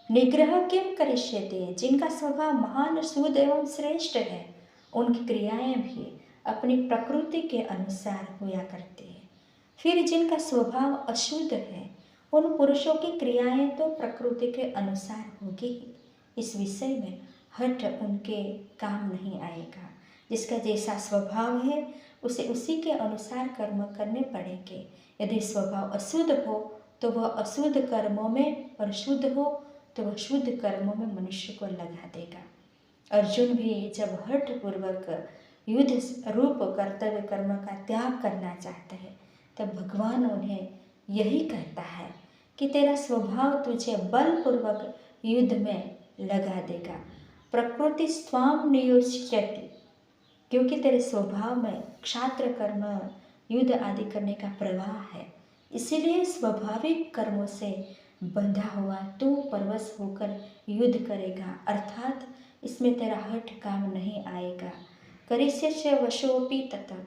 निग्रह किम करिष्यते, जिनका स्वभाव महान शुद्ध एवं श्रेष्ठ है उनकी क्रियाएं भी अपनी प्रकृति के अनुसार हुआ करती है। फिर जिनका स्वभाव अशुद्ध है उन पुरुषों की क्रियाएं तो प्रकृति के अनुसार होगी ही। इस विषय में हठ उनके काम नहीं आएगा। जिसका जैसा स्वभाव है उसे उसी के अनुसार कर्म करने पड़ेंगे। यदि स्वभाव अशुद्ध हो तो वह अशुद्ध कर्मों में और शुद्ध हो तो वह शुद्ध कर्मों में मनुष्य को लगा देगा। अर्जुन भी जब हठ पूर्वक युद्ध रूप कर्तव्य कर्म का त्याग करना चाहते हैं तब भगवान उन्हें यही कहता है कि तेरा स्वभाव तुझे बलपूर्वक युद्ध में लगा देगा। प्रकृति स्वाम नियोज्यति, क्योंकि तेरे स्वभाव में क्षात्र कर्म युद्ध आदि करने का प्रवाह है, इसीलिए स्वाभाविक कर्मों से बंधा हुआ तू परवश होकर युद्ध करेगा, अर्थात इसमें तेरा हठ काम नहीं आएगा। करिष्यस्य वशोपि तथा,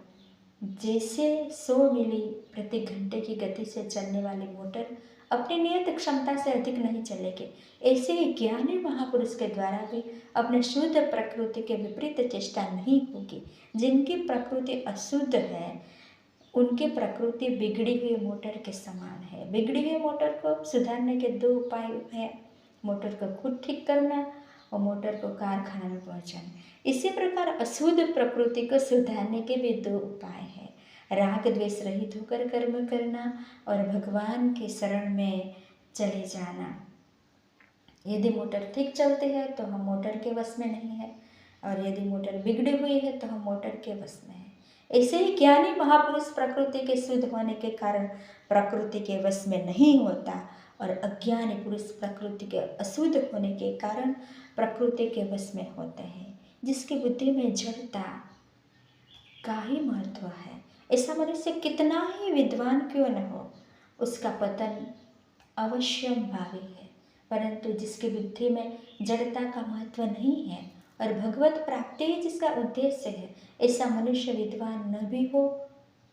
जैसे 100 मील प्रति घंटे की गति से चलने वाली मोटर अपनी नियत क्षमता से अधिक नहीं चलेगी, ऐसे ही ज्ञानी महापुरुष के द्वारा भी अपने शुद्ध प्रकृति के विपरीत चेष्टा नहीं होगी। जिनकी प्रकृति अशुद्ध है उनकी प्रकृति बिगड़ी हुई मोटर के समान है। बिगड़ी हुई मोटर को सुधारने के 2 उपाय हैं, मोटर को खुद ठीक करना और मोटर को कारखाना में पहुंचाना। इसी प्रकार अशुद्ध प्रकृति को सुधारने के भी 2 उपाय हैं, राग द्वेष रहित होकर कर्म करना और भगवान के शरण में चले जाना। यदि मोटर ठीक चलती है तो हम मोटर के वश में नहीं है और यदि मोटर बिगड़ी हुई है तो हम मोटर के वश में है। ऐसे ही ज्ञानी महापुरुष प्रकृति के शुद्ध होने के कारण प्रकृति के वश में नहीं होता, और अज्ञानी पुरुष प्रकृति के अशुद्ध होने के कारण प्रकृति के वश में होते हैं। जिसकी बुद्धि में जड़ता का ही महत्व है, ऐसा मनुष्य कितना ही विद्वान क्यों न हो, उसका पतन अवश्यंभावी है। परंतु जिसकी बुद्धि में जड़ता का महत्व नहीं है और भगवत प्राप्ति ही जिसका उद्देश्य है, ऐसा मनुष्य विद्वान न भी हो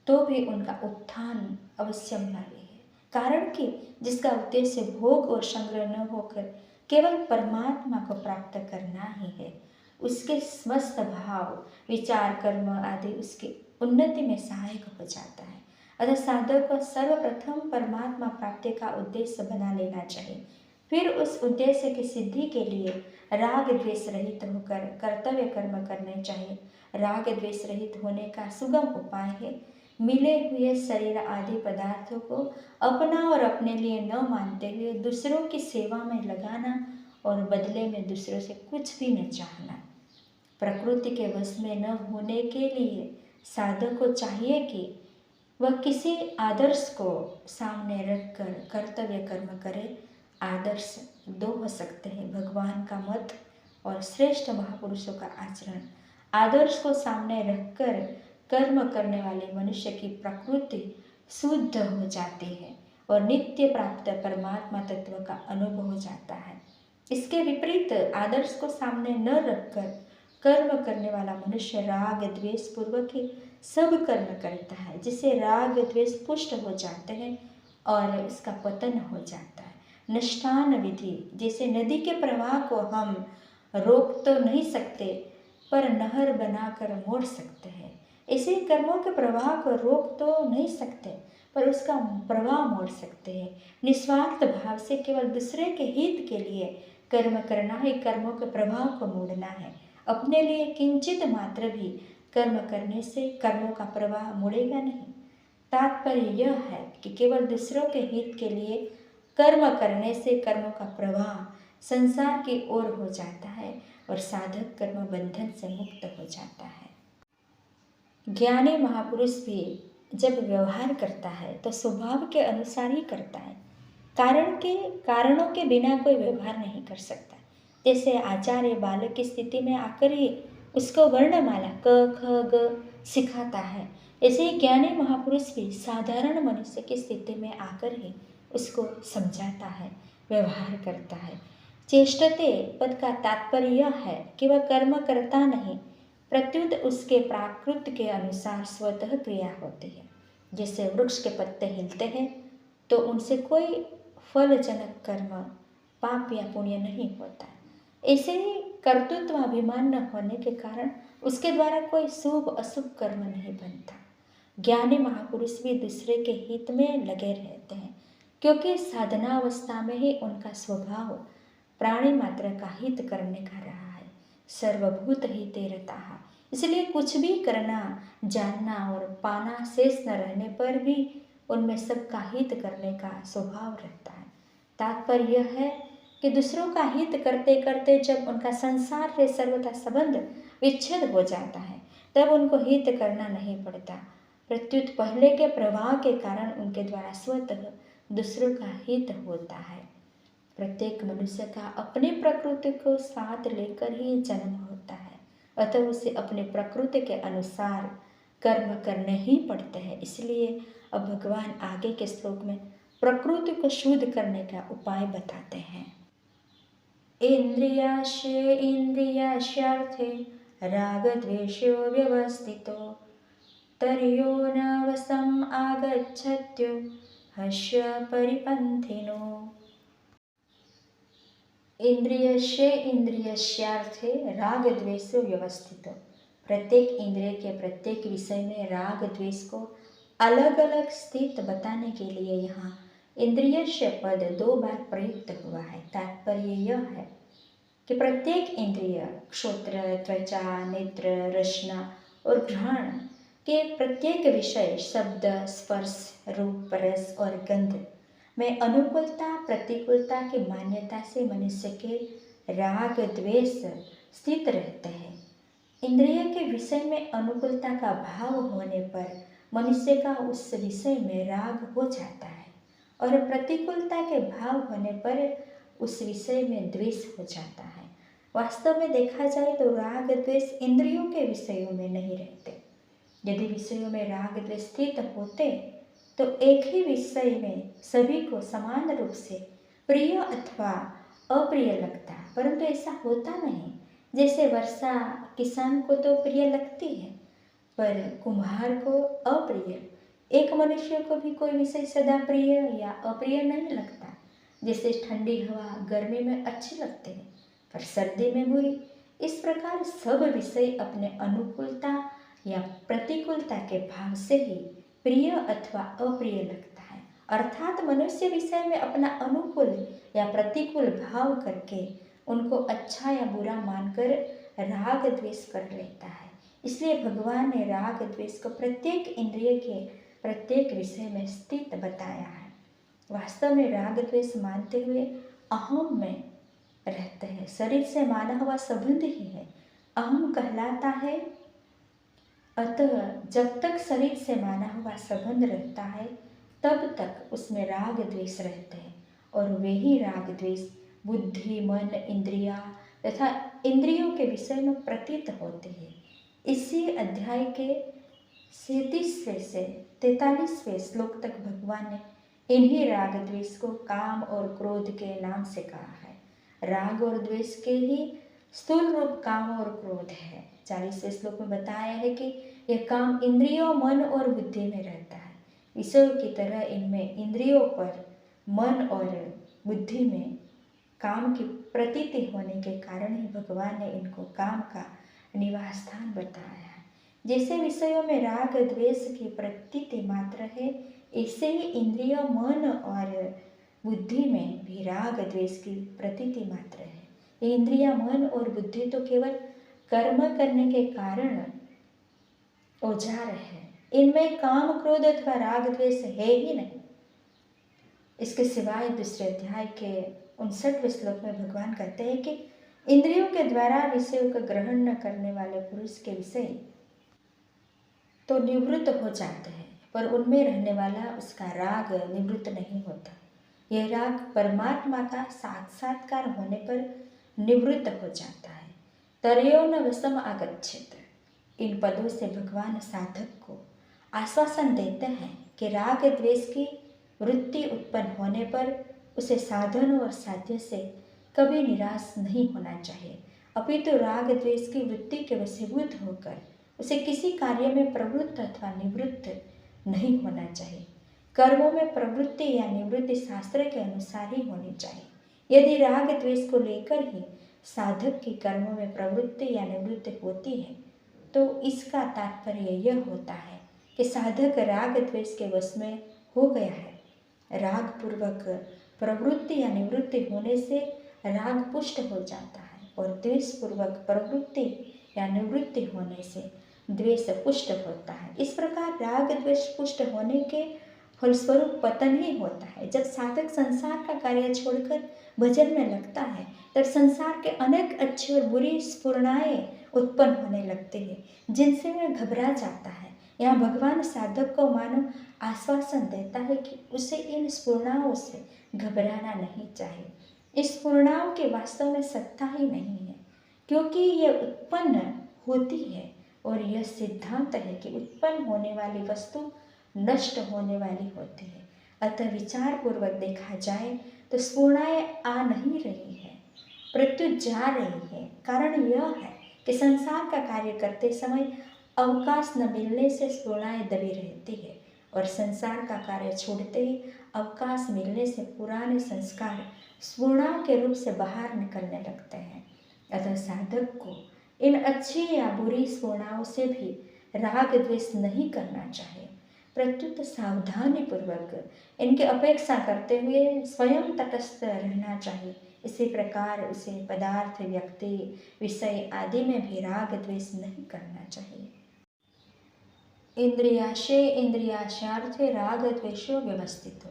तो भी उनका उत्थान अवश्यंभावी है। कारण कि जिसका उद्देश्य भोग और संग्रह न होकर केवल परमात्मा को प्राप्त करना ही है, उसके समस्त भाव विचार कर्म आदि उसकी उन्नति में सहायक हो जाता है। अतः साधक को सर्वप्रथम परमात्मा प्राप्ति का उद्देश्य बना लेना चाहिए। फिर उस उद्देश्य की सिद्धि के लिए राग द्वेष रहित होकर कर्तव्य कर्म करने चाहिए। राग द्वेष रहित होने का सुगम उपाय है मिले हुए शरीर आदि पदार्थों को अपना और अपने लिए न मानते हुए दूसरों की सेवा में लगाना और बदले में दूसरों से कुछ भी न चाहना। प्रकृति के वश में न होने के लिए साधक को चाहिए कि वह किसी आदर्श को सामने रखकर कर्तव्य कर्म करे। आदर्श दो हो सकते हैं, भगवान का मत और श्रेष्ठ महापुरुषों का आचरण। आदर्श को सामने रखकर कर्म करने वाले मनुष्य की प्रकृति शुद्ध हो जाती है और नित्य प्राप्त परमात्मा तत्व का अनुभव हो जाता है। इसके विपरीत आदर्श को सामने न रखकर कर्म करने वाला मनुष्य राग द्वेष पूर्वक ही सब कर्म करता है, जिससे राग द्वेष पुष्ट हो जाते हैं और उसका पतन हो जाता है। निष्ठान विधि, जैसे नदी के प्रवाह को हम रोक तो नहीं सकते पर नहर बनाकर मोड़ सकते हैं, ऐसे कर्मों के प्रवाह को रोक तो नहीं सकते पर उसका प्रवाह मोड़ सकते हैं। निस्वार्थ भाव से केवल दूसरे के हित के लिए कर्म करना ही कर्मों के प्रभाव को मोड़ना है। अपने लिए किंचित मात्र भी कर्म करने से कर्मों का प्रवाह मुड़ेगा नहीं। तात्पर्य यह है कि केवल दूसरों के हित के लिए कर्म करने से कर्मों का प्रवाह संसार की ओर हो जाता है और साधक कर्म बंधन से मुक्त हो जाता है। ज्ञानी महापुरुष भी जब व्यवहार करता है तो स्वभाव के अनुसार ही करता है, कारणों के बिना कोई व्यवहार नहीं कर सकता। जैसे आचार्य बालक की स्थिति में आकर ही उसको वर्णमाला क ख ग सिखाता है, ऐसे ही ज्ञानी महापुरुष भी साधारण मनुष्य की स्थिति में आकर ही उसको समझाता है, व्यवहार करता है। चेष्टते पद का तात्पर्य यह है कि वह कर्म करता नहीं, प्रत्युत उसके प्राकृत के अनुसार स्वतः क्रिया होती है। जैसे वृक्ष के पत्ते हिलते हैं तो उनसे कोई फलजनक कर्म पाप या पुण्य नहीं होता। ऐसे ही कर्तृत्वाभिमान न होने के कारण उसके द्वारा कोई शुभ अशुभ कर्म नहीं बनता। ज्ञानी महापुरुष भी दूसरे के हित में लगे रहते हैं, क्योंकि साधनावस्था में ही उनका स्वभाव प्राणी मात्र का हित करने का रहा है। सर्वभूत हिते रताः, इसलिए कुछ भी करना, जानना और पाना शेष न रहने पर भी उनमें सबका हित करने का स्वभाव रहता है। तात्पर्य यह है कि दूसरों का हित करते करते जब उनका संसार से सर्वथा संबंध विच्छेद हो जाता है तब उनको हित करना नहीं पड़ता, प्रत्युत पहले के प्रवाह के कारण उनके द्वारा स्वतः दूसरों का हित होता है। प्रत्येक मनुष्य का अपनी प्रकृति को साथ लेकर ही जन्म होता है, अतः उसे अपनी प्रकृति के अनुसार कर्म करने ही पड़ते हैं। इसलिए अब भगवान आगे के श्लोक में प्रकृति को शुद्ध करने का उपाय बताते हैं। इंद्रियाश्य इंद्रियाश्यार्थे रागद्वेषो व्यवस्थितो तर्यो न वशम् आगच्छत्यो हस्य परिपन्थिनो। इंद्रियस्य इंद्रियस्यार्थे राग द्वेषो व्यवस्थितो, प्रत्येक इंद्रिय के प्रत्येक विषय में राग द्वेष को अलग अलग स्थित बताने के लिए यहाँ इंद्रियस्य पद 2 बार प्रयुक्त हुआ है। तात्पर्य यह है कि प्रत्येक इंद्रिय श्रोत्र, त्वचा, नेत्र, रसना और घ्राण के प्रत्येक विषय शब्द, स्पर्श, रूप, रस और गंध में अनुकूलता प्रतिकूलता की मान्यता से मनुष्य के राग द्वेष स्थित रहते हैं। इंद्रिय के विषय में अनुकूलता का भाव होने पर मनुष्य का उस विषय में राग हो जाता है और प्रतिकूलता के भाव होने पर उस विषय में द्वेष हो जाता है। वास्तव में देखा जाए तो राग द्वेष इंद्रियों के विषयों में नहीं रहते। यदि विषयों में राग द्वेष स्थित होते तो एक ही विषय में सभी को समान रूप से प्रिय अथवा अप्रिय लगता, परंतु ऐसा होता नहीं। जैसे वर्षा किसान को तो प्रिय लगती है पर कुम्हार को अप्रिय। एक मनुष्य को भी कोई विषय सदा प्रिय या अप्रिय नहीं लगता। जैसे ठंडी हवा गर्मी में अच्छी लगती है पर सर्दी में बुरी। इस प्रकार सब विषय अपने अनुकूलता या प्रतिकूलता के भाव से ही प्रिय अथवा अप्रिय लगता है। अर्थात मनुष्य विषय में अपना अनुकूल या प्रतिकूल भाव करके उनको अच्छा या बुरा मानकर राग द्वेष कर लेता है। इसलिए भगवान ने राग द्वेष को प्रत्येक इंद्रिय के प्रत्येक विषय में स्थित बताया है। वास्तव में राग द्वेष मानते हुए अहम में रहते हैं। शरीर से माना हुआ संबंध ही है, अहम कहलाता है। अतः जब तक शरीर से माना हुआ संबंध रहता है तब तक उसमें राग द्वेष रहते हैं और वे ही राग द्वेष बुद्धि मन इंद्रिया तथा इंद्रियों के विषय में प्रतीत होते हैं। इसी अध्याय के 37वें से 43वें श्लोक तक भगवान ने इन्हीं राग द्वेष को काम और क्रोध के नाम से कहा है। राग और द्वेष के ही स्थूल रूप काम और क्रोध है। 40वें श्लोक में बताया है कि यह काम इंद्रियों मन और बुद्धि में रहता है। विषयों की तरह इनमें इंद्रियों पर मन और बुद्धि में काम की प्रतीति होने के कारण ही भगवान ने इनको काम का निवास स्थान बताया है। जैसे विषयों में राग द्वेष की प्रतीति मात्र है, ऐसे ही इंद्रियों मन और बुद्धि में भी राग द्वेष की प्रतीति मात्र है। ये इंद्रिया मन और बुद्धि तो केवल कर्म करने के कारण औजार है, इनमें काम क्रोध अथवा राग द्वेष है ही नहीं। इसके सिवाय दूसरे अध्याय के 59वें श्लोक में भगवान कहते हैं कि इंद्रियों के द्वारा विषयों का ग्रहण न करने वाले पुरुष के विषय तो निवृत्त हो जाते हैं, पर उनमें रहने वाला उसका राग निवृत्त नहीं होता। यह राग परमात्मा का साक्षात्कार होने पर निवृत्त हो जाता है। तरयो न वसम आगच्छेत। इन पदों से भगवान साधक को आश्वासन देते हैं कि राग द्वेष की वृत्ति उत्पन्न होने पर उसे साधन और साध्य से कभी निराश नहीं होना चाहिए, अपितु राग द्वेष की वृत्ति के वशीभूत होकर उसे किसी कार्य में प्रवृत्त अथवा निवृत्त नहीं होना चाहिए। कर्मों में प्रवृत्ति या निवृत्ति शास्त्र के अनुसार ही होनी चाहिए। यदि राग द्वेष को लेकर ही साधक की कर्मों में प्रवृत्ति या निवृत्ति होती है तो इसका तात्पर्य यह होता है कि साधक राग द्वेष के वश में हो गया है। राग पूर्वक प्रवृत्ति या निवृत्ति होने से राग पुष्ट हो जाता है और द्वेष पूर्वक प्रवृत्ति या निवृत्ति होने से द्वेष पुष्ट होता है। इस प्रकार राग द्वेष पुष्ट होने के फलस्वरूप पतन ही होता है। जब साधक संसार का कार्य छोड़कर भजन में लगता है तब संसार के अनेक अच्छी और बुरी स्फुरणाएं उत्पन्न होने लगती है जिनसे वह घबरा जाता है। यहाँ भगवान साधक को मानो आश्वासन देता है कि उसे इन स्फुरणाओं से घबराना नहीं चाहिए। इस स्फुरणाओं की वास्तव में सत्ता ही नहीं है, क्योंकि यह उत्पन्न होती है और यह सिद्धांत है कि उत्पन्न होने वाली वस्तु नष्ट होने वाली होती है। अतः विचार पूर्वक देखा जाए तो स्फुरणाएं आ नहीं रही है, प्रत्युत जा रही है। कारण यह है कि संसार का कार्य करते समय अवकाश न मिलने से स्फुरणाएं दबी रहती है और संसार का कार्य छोड़ते ही अवकाश मिलने से पुराने संस्कार स्फुरणाओं के रूप से बाहर निकलने लगते हैं। अतः साधक को इन अच्छी या बुरी स्फुरणाओं से भी राग द्वेष नहीं करना चाहिए, प्रत्युत सावधानी पूर्वक इनकी अपेक्षा करते हुए स्वयं तटस्थ रहना चाहिए। इसी प्रकार उसे पदार्थ व्यक्ति विषय आदि में भी राग द्वेष नहीं करना चाहिए। इंद्रियाशे इंद्रियाशार्थे राग द्वेषो व्यवस्थितो।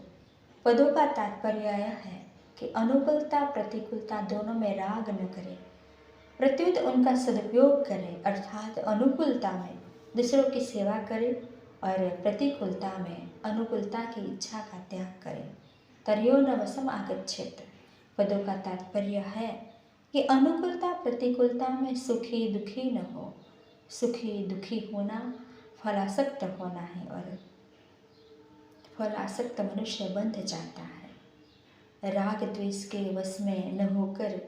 पदों का तात्पर्य यह है कि अनुकूलता प्रतिकूलता दोनों में राग न करें। प्रत्युत उनका सदुपयोग करें, अर्थात अनुकूलता में दूसरों की सेवा करें और प्रतिकूलता में अनुकूलता की इच्छा का त्याग करें। तर्यो न वशम आगच्छेत पदों का तात्पर्य है कि अनुकूलता प्रतिकूलता में सुखी दुखी न हो। सुखी दुखी होना फलासक्त होना है और फलासक्त मनुष्य बंध जाता है। राग द्वेष के वश में न होकर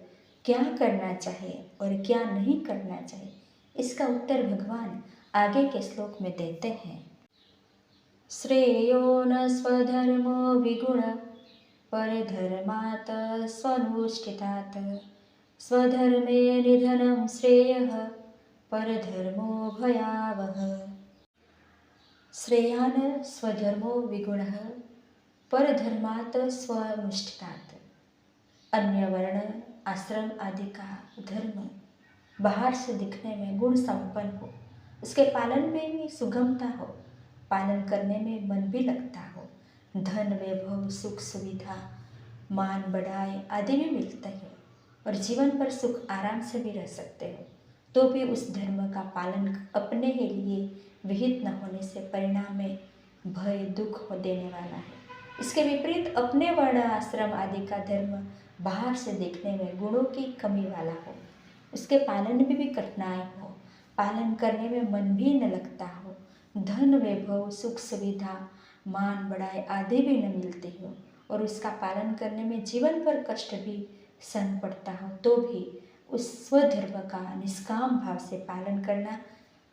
क्या करना चाहिए और क्या नहीं करना चाहिए, इसका उत्तर भगवान आगे के श्लोक में देते हैं। श्रेयो न स्वधर्मो विगुण परधर्मात् स्वनुष्ठितात् स्वधर्मे निधनं श्रेयः परधर्मो भयावह। श्रेयान् स्वधर्मो विगुणः परधर्मात् स्वनुष्ठितात्। अन्य वर्ण आश्रम आदि का धर्म बाहर से दिखने में गुण संपन्न हो, उसके पालन में भी सुगमता हो, पालन करने में मन भी लगता हो, धन वैभव सुख सुविधा मान बढ़ाई आदि भी मिलते हो और जीवन पर सुख आराम से भी रह सकते हो, तो भी उस धर्म का पालन अपने ही लिए विहित न होने से परिणाम में भय दुख हो देने वाला है। इसके विपरीत अपने वर्ण आश्रम आदि का धर्म बाहर से देखने में गुणों की कमी वाला हो, उसके पालन में भी कठिनाई हो, पालन करने में मन भी न लगता हो, धन वैभव सुख सुविधा मान बढ़ाई आदि भी न मिलती हो और उसका पालन करने में जीवन पर कष्ट भी सहन पड़ता हो, तो भी उस स्वधर्म का निष्काम भाव से पालन करना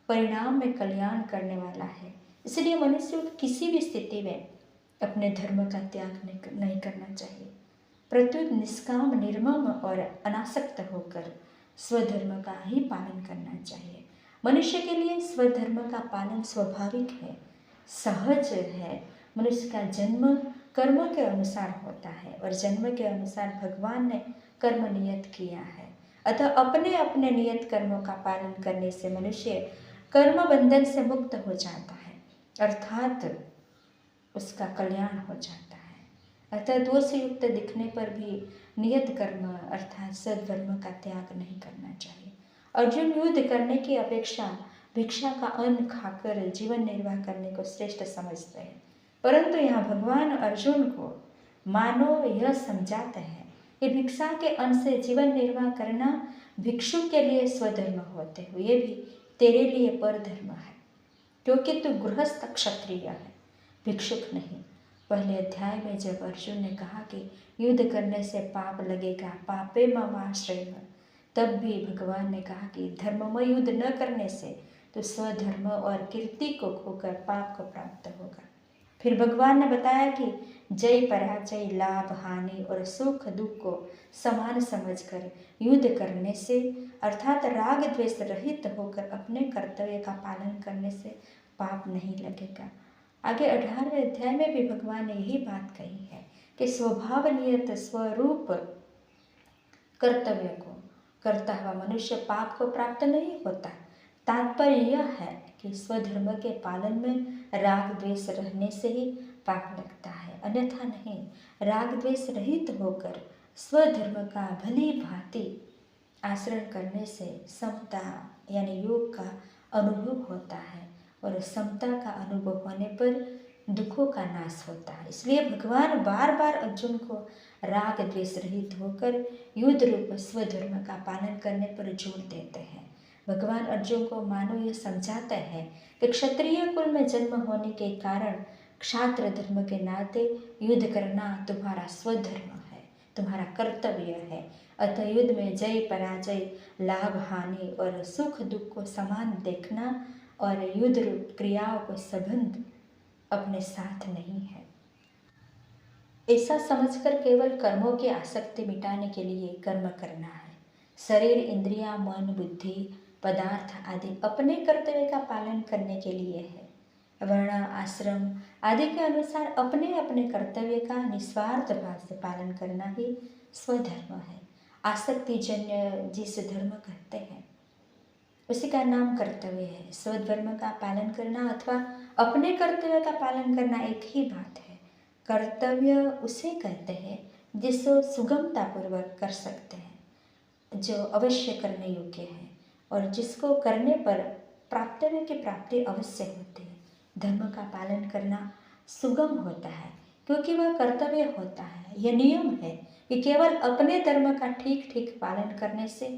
परिणाम में कल्याण करने वाला है। इसलिए मनुष्य को किसी भी स्थिति में अपने धर्म का त्याग नहीं करना चाहिए, प्रत्युत निष्काम निर्मम और अनासक्त होकर स्वधर्म का ही पालन करना चाहिए। मनुष्य के लिए स्वधर्म का पालन स्वाभाविक है, सहज है। मनुष्य का जन्म कर्म के अनुसार होता है और जन्म के अनुसार भगवान ने कर्म नियत किया है। अतः अपने अपने नियत कर्मों का पालन करने से मनुष्य कर्म बंधन से मुक्त हो जाता है, अर्थात उसका कल्याण हो जाता है। अतः दोष युक्त दिखने पर भी नियत कर्म अर्थात सद्धर्म का त्याग नहीं करना चाहिए। अर्जुन युद्ध करने की अपेक्षा भिक्षा का अन्न खाकर जीवन निर्वाह करने को श्रेष्ठ समझते हैं, परंतु यहाँ भगवान अर्जुन को मानो यह समझाते हैं कि भिक्षा के अन्न से जीवन निर्वाह करना भिक्षु के लिए स्वधर्म होते हुए भी तेरे लिए परधर्म है, क्योंकि तू गृहस्थ क्षत्रिय है, भिक्षुक नहीं। पहले अध्याय में जब अर्जुन ने कहा कि युद्ध करने से पाप लगेगा, पापे ममाश्रय, तब भी भगवान ने कहा कि धर्ममय युद्ध न करने से तो स्वधर्म और कीर्ति को खोकर पाप को प्राप्त होगा। फिर भगवान ने बताया कि जय पराजय लाभ हानि और सुख दुख को समान समझकर युद्ध करने से अर्थात राग द्वेष रहित होकर अपने कर्तव्य का पालन करने से पाप नहीं लगेगा। आगे 18वें अध्याय में भी भगवान ने यही बात कही है कि स्वभाव नियत स्वरूप कर्तव्य को करता हुआ मनुष्य पाप को प्राप्त नहीं होता। तात्पर्य यह है कि स्वधर्म के पालन में राग द्वेष रहने से ही पाप लगता है, अन्यथा नहीं। राग द्वेष रहित होकर स्वधर्म का भली भांति आचरण करने से समता यानी योग का अनुभव होता है और समता का अनुभव होने पर दुखों का नाश होता है। इसलिए भगवान बार बार अर्जुन को राग द्वेष रहित होकर युद्ध रूप स्वधर्म का पालन करने पर जोर देते हैं। भगवान अर्जुन को मानो यह समझाते हैं कि क्षत्रिय कुल में जन्म होने के कारण क्षात्र धर्म के नाते युद्ध करना तुम्हारा स्वधर्म है, तुम्हारा कर्तव्य है। अतः युद्ध में जय पराजय लाभ हानि और सुख दुख को समान देखना और युद्ध रूप क्रियाओं को संबंध अपने साथ नहीं है। ऐसा समझकर केवल कर्मों की आसक्ति मिटाने के लिए कर्म करना है। शरीर इंद्रियां मन बुद्धि पदार्थ आदि अपने कर्तव्य का पालन करने के लिए है। वर्ण आश्रम आदि के अनुसार अपने अपने कर्तव्य का निस्वार्थ भाव से पालन करना ही स्वधर्म है। आसक्ति जन्य जिस धर्म कहते हैं उसी का नाम कर्तव्य है। स्वधर्म का पालन करना अथवा अपने कर्तव्य का पालन करना एक ही बात है। कर्तव्य उसे कहते हैं जिसको सुगमता पूर्वक कर सकते हैं। जो अवश्य करने योग्य है और जिसको करने पर प्राप्तव्य की प्राप्ति अवश्य होती है। धर्म का पालन करना सुगम होता है क्योंकि वह कर्तव्य होता है। यह नियम है कि केवल अपने धर्म का ठीक ठीक पालन करने से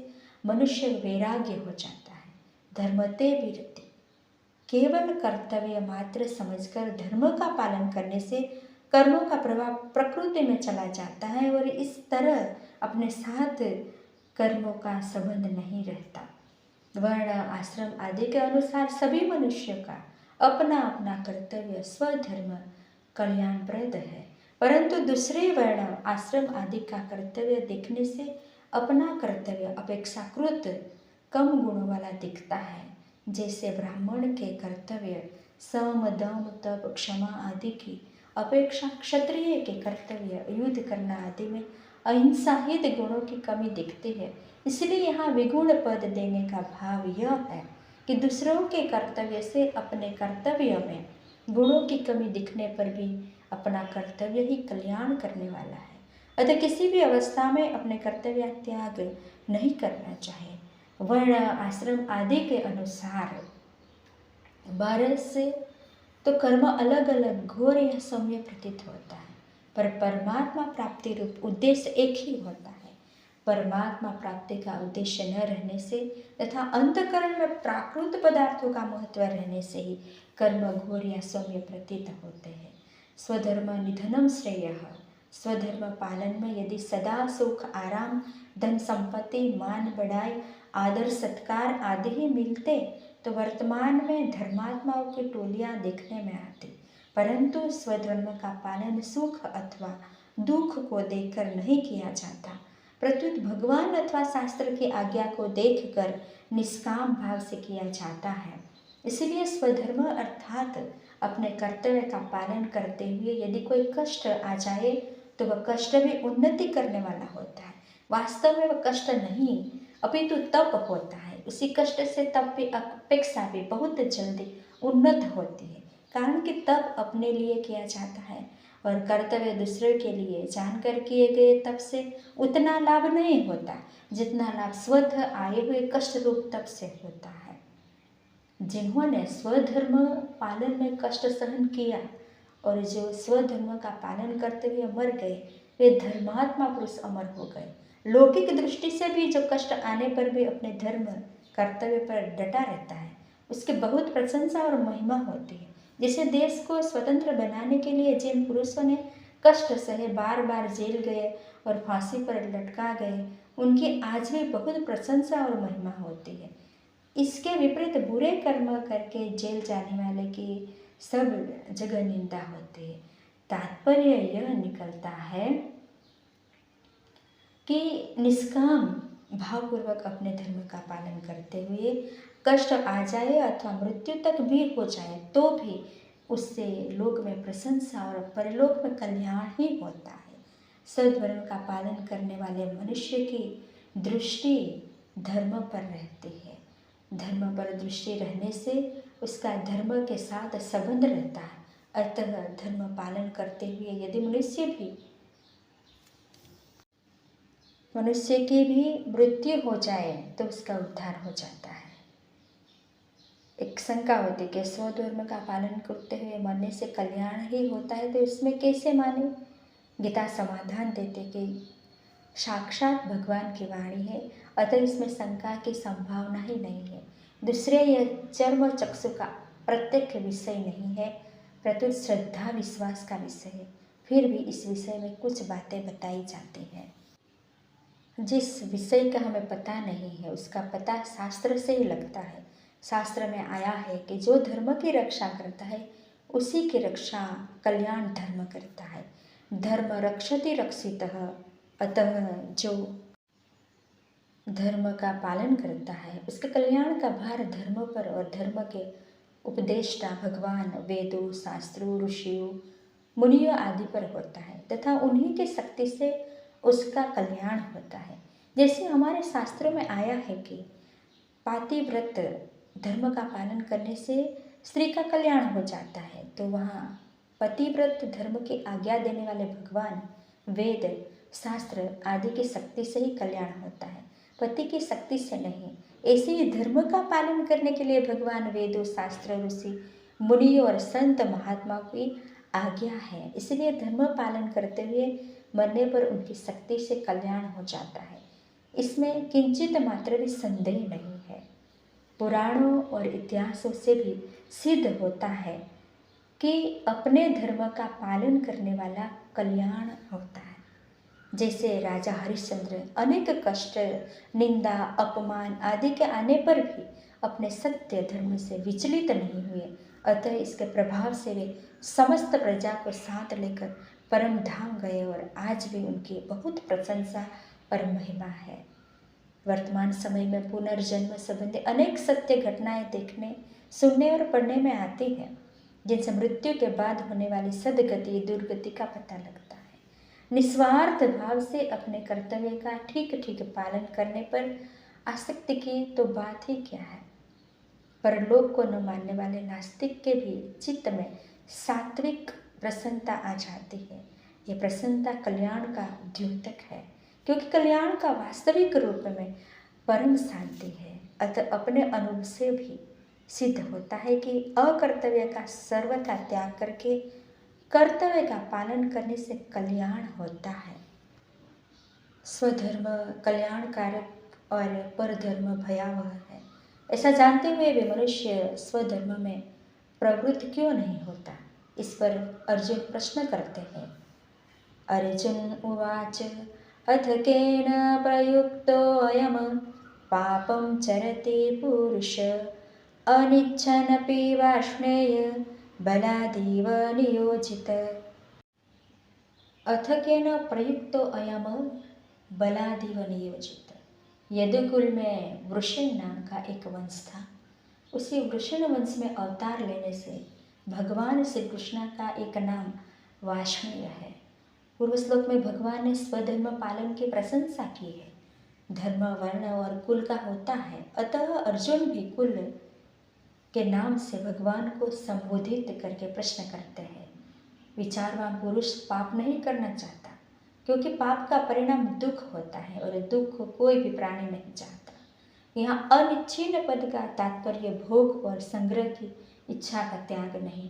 मनुष्य वैराग्य हो जाता है। धर्मते विरति, केवल कर्तव्य मात्र समझकर धर्म का पालन करने से कर्मों का प्रभाव प्रकृति में चला जाता है और इस तरह अपने साथ कर्मों का संबंध नहीं रहता। वर्ण आश्रम आदि के अनुसार सभी मनुष्यों का अपना अपना कर्तव्य स्वधर्म कल्याणप्रद है, परंतु दूसरे वर्ण आश्रम आदि का कर्तव्य देखने से अपना कर्तव्य अपेक्षाकृत कम गुणों वाला दिखता है। जैसे ब्राह्मण के कर्तव्य सम दम तप क्षमा आदि की अपेक्षा क्षत्रिय के कर्तव्य युद्ध करना आदि में अहिंसा हित गुणों की कमी दिखती है। इसलिए यहाँ विगुण पद देने का भाव यह है कि दूसरों के कर्तव्य से अपने कर्तव्य में गुणों की कमी दिखने पर भी अपना कर्तव्य ही कल्याण करने वाला है। अतः किसी भी अवस्था में अपने कर्तव्य त्याग नहीं करना चाहिए। वर्ण आश्रम आदि के अनुसार 12 से तो कर्म अलग अलग घोर या सौम्य प्रतीत होता है, पर परमात्मा प्राप्ति रूप उद्देश्य एक ही होता है। परमात्मा प्राप्ति का उद्देश्य न रहने से तथा अंतकरण में प्राकृत पदार्थों का महत्व रहने से ही कर्म घोर या सौम्य प्रतीत होते हैं। स्वधर्म निधनम श्रेयः, स्वधर्म पालन में यदि सदा सुख आराम धन संपत्ति मान बढ़ाई आदर सत्कार आदि ही मिलते तो वर्तमान में धर्मात्माओं की टोलियां देखने में आती, परंतु स्वधर्म का पालन सुख अथवा दुख को देखकर नहीं किया जाता, प्रत्युत भगवान अथवा शास्त्र की आज्ञा को देखकर निष्काम भाव से किया जाता है। इसलिए स्वधर्म अर्थात अपने कर्तव्य का पालन करते हुए यदि कोई कष्ट आ जाए तो वह कष्ट भी उन्नति करने वाला होता है। वास्तव में वह कष्ट नहीं अपितु तप होता है। उसी कष्ट से तप की अपेक्षा भी बहुत जल्दी उन्नत होती है, कारण कि तप अपने लिए किया जाता है और कर्तव्य दूसरे के लिए जानकर किए गए तप से उतना लाभ नहीं होता जितना लाभ स्वतः आए हुए कष्ट रूप तप से होता है। जिन्होंने स्वधर्म पालन में कष्ट सहन किया और जो स्वधर्म का पालन करते हुए मर गए वे धर्मात्मा पुरुष अमर हो गए। लौकिक दृष्टि से भी जो कष्ट आने पर भी अपने धर्म कर्तव्य पर डटा रहता है उसकी बहुत प्रशंसा और महिमा होती है। जैसे देश को स्वतंत्र बनाने के लिए जिन पुरुषों ने कष्ट सहे बार बार जेल गए और फांसी पर लटका गए उनकी आज भी बहुत प्रशंसा और महिमा होती है। इसके विपरीत बुरे कर्म करके जेल जाने वाले की सब जगह निंदा होती है। तात्पर्य यह निकलता है कि निष्काम भावपूर्वक अपने धर्म का पालन करते हुए कष्ट आ जाए अथवा मृत्यु तक भी हो जाए तो भी उससे लोक में प्रशंसा और परलोक में कल्याण ही होता है। सद्वर्ण का पालन करने वाले मनुष्य की दृष्टि धर्म पर रहती है। धर्म पर दृष्टि रहने से उसका धर्म के साथ संबंध रहता है। अतः धर्म पालन करते हुए यदि मनुष्य की भी मृत्यु हो जाए तो उसका उद्धार हो जाता है। एक शंका होती कि स्वधर्म का पालन करते हुए मरने से कल्याण ही होता है तो इसमें कैसे माने। गीता समाधान देते कि साक्षात भगवान की वाणी है, अतः इसमें शंका की संभावना ही नहीं है। दूसरे यह चर्म चक्षु का प्रत्यक्ष विषय नहीं है, प्रत्युत श्रद्धा विश्वास का विषय है। फिर भी इस विषय में कुछ बातें बताई जाती हैं। जिस विषय का हमें पता नहीं है उसका पता शास्त्र से ही लगता है। शास्त्र में आया है कि जो धर्म की रक्षा करता है उसी की रक्षा कल्याण धर्म करता है। धर्म रक्षति रक्षितः, अतः जो धर्म का पालन करता है उसके कल्याण का भार धर्म पर और धर्म के उपदेष्टा भगवान वेदों शास्त्रों ऋषियों मुनियों आदि पर होता है तथा उन्हीं की शक्ति से उसका कल्याण होता है। जैसे हमारे शास्त्रों में आया है कि पातिव्रत धर्म का पालन करने से स्त्री का कल्याण हो जाता है, तो वहाँ पतिव्रत धर्म की आज्ञा देने वाले भगवान वेद शास्त्र आदि की शक्ति से ही कल्याण होता है। पति की शक्ति से नहीं। ऐसे ही धर्म का पालन करने के लिए भगवान वेदों, शास्त्र, ऋषि, मुनियों और संत महात्मा की आज्ञा है। इसलिए धर्म पालन करते हुए मरने पर उनकी शक्ति से कल्याण हो जाता है, इसमें किंचित मात्र भी संदेह नहीं है। पुराणों और इतिहासों से भी सिद्ध होता है कि अपने धर्म का पालन करने वाला कल्याण होता है। जैसे राजा हरिश्चंद्र अनेक कष्ट, निंदा, अपमान आदि के आने पर भी अपने सत्य धर्म से विचलित नहीं हुए, अतः इसके प्रभाव से वे समस्त प्रजा को साथ लेकर परम धाम गए और आज भी उनकी बहुत प्रशंसा और महिमा है। वर्तमान समय में पुनर्जन्म संबंधी अनेक सत्य घटनाएं देखने, सुनने और पढ़ने में आती हैं, जिनसे मृत्यु के बाद होने वाली सदगति, दुर्गति का पता लगता है। निस्वार्थ भाव से अपने कर्तव्य का ठीक ठीक पालन करने पर आसक्ति की तो बात ही क्या है। परलोक को न मानने वाले नास्तिक के भी चित्त में सात्विक प्रसन्नता आ जाती है। ये प्रसन्नता कल्याण का द्योतक है, क्योंकि कल्याण का वास्तविक रूप में परम शांति है। अतः अपने अनुभव से भी सिद्ध होता है कि अकर्तव्य का सर्वथा त्याग करके कर्तव्य का पालन करने से कल्याण होता है। स्वधर्म कल्याणकारक और परधर्म भयावह है, ऐसा जानते हुए भी मनुष्य स्वधर्म में प्रवृत्त क्यों नहीं होता। इस पर अर्जुन प्रश्न करते हैं। अर्जुन उवाच अथ केन प्रयुक्तोऽयं पापं चरति पुरुष अनिच्छन्नपि वाष्णेय बलादेव नियोजित। अथ केन प्रयुक्तोऽयं बलादेव नियोजित। यदुकुल में वृषण नाम का एक वंश था। उसी वृषण वंश में अवतार लेने से भगवान श्री कृष्ण का एक नाम वाष्णेय है। पूर्व श्लोक में भगवान ने स्वधर्म पालन की प्रशंसा की है। धर्म वर्ण और कुल का होता है, अतः अर्जुन भी कुल के नाम से भगवान को संबोधित करके प्रश्न करते हैं। विचारवान पुरुष पाप नहीं करना चाहता, क्योंकि पाप का परिणाम दुख होता है और दुख कोई भी प्राणी नहीं चाहता। यहाँ अनिच्छिन्न पद का तात्पर्य भोग और संग्रह की इच्छा का त्याग नहीं,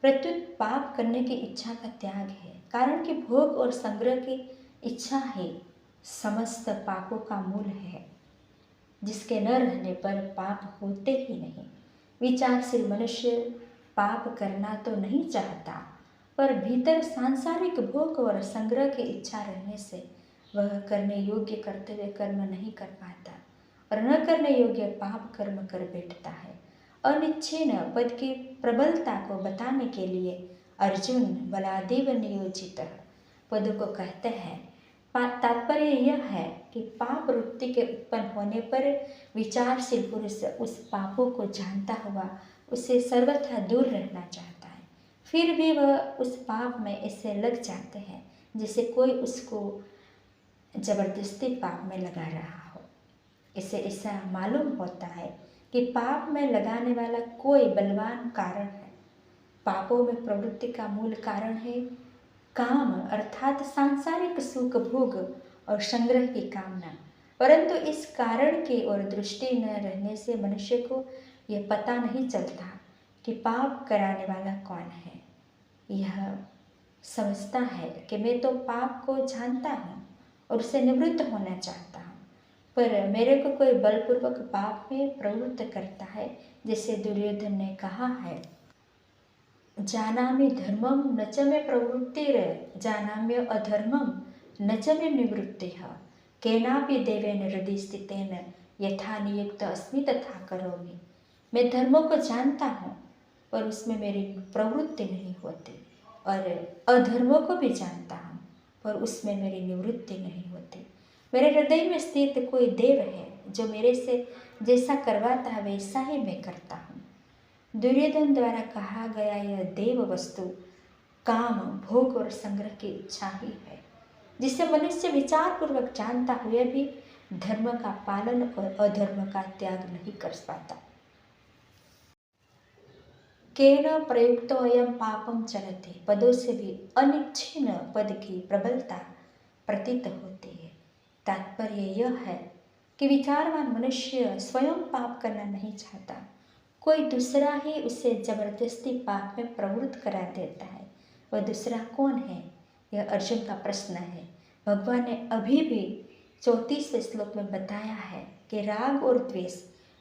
प्रत्युत पाप करने की इच्छा का त्याग है। कारण कि भोग और संग्रह की इच्छा ही समस्त पापों का मूल है, जिसके न रहने पर पाप होते ही नहीं। विचारशील मनुष्य पाप करना तो नहीं चाहता, पर भीतर सांसारिक भोग और संग्रह की इच्छा रहने से वह करने योग्य कर्तव्य कर्म नहीं कर पाता और न करने योग्य पाप कर्म कर बैठता है। अनिच्छिन्न पद की प्रबलता को बताने के लिए अर्जुन बलादेव नियोजित पद को कहते हैं। तात्पर्य यह है कि पाप वृत्ति के उत्पन्न होने पर विचारशील पुरुष उस पापों को जानता हुआ उससे सर्वथा दूर रहना चाहता है, फिर भी वह उस पाप में ऐसे लग जाते हैं जैसे कोई उसको जबरदस्ती पाप में लगा रहा हो। इससे ऐसा मालूम होता है कि पाप में लगाने वाला कोई बलवान कारण है। पापों में प्रवृत्ति का मूल कारण है काम, अर्थात सांसारिक सुख भोग और संग्रह की कामना। परंतु इस कारण की ओर दृष्टि न रहने से मनुष्य को यह पता नहीं चलता कि पाप कराने वाला कौन है। यह समझता है कि मैं तो पाप को जानता हूँ और उससे निवृत्त होना चाहता हूँ, पर मेरे को कोई बलपूर्वक पाप में प्रवृत्त करता है। जैसे दुर्योधन ने कहा है, जानामि धर्मं न च मे प्रवृत्तिर् जानाम्य अधर्मं न च मे निवृत्तिः केनापि देवेन हृदि स्थितेन यथा नियुक्त अस्मि तथा करोमि। मैं धर्मों को जानता हूँ पर उसमें मेरी प्रवृत्ति नहीं होती, और अधर्मों को भी जानता हूँ पर उसमें मेरी निवृत्ति नहीं होती। मेरे हृदय में स्थित कोई देव है जो मेरे से जैसा करवाता है वैसा ही मैं करता हूँ। दुर्योधन द्वारा कहा गया यह देव वस्तु काम, भोग और संग्रह की इच्छा ही है, जिसे मनुष्य विचार पूर्वक जानता हुए भी धर्म का पालन और अधर्म का त्याग नहीं कर पाता। केन प्रयुक्तोऽयं पापं चरति पदों से भी अनिच्छिन्न पद की प्रबलता प्रतीत होती है। तात्पर्य यह है कि विचारवान मनुष्य स्वयं पाप करना नहीं चाहता, कोई दूसरा ही उसे जबरदस्ती पाप में प्रवृत्त करा देता है। वह दूसरा कौन है? यह अर्जुन का प्रश्न है। भगवान ने अभी भी 34वें श्लोक में बताया है कि राग और द्वेष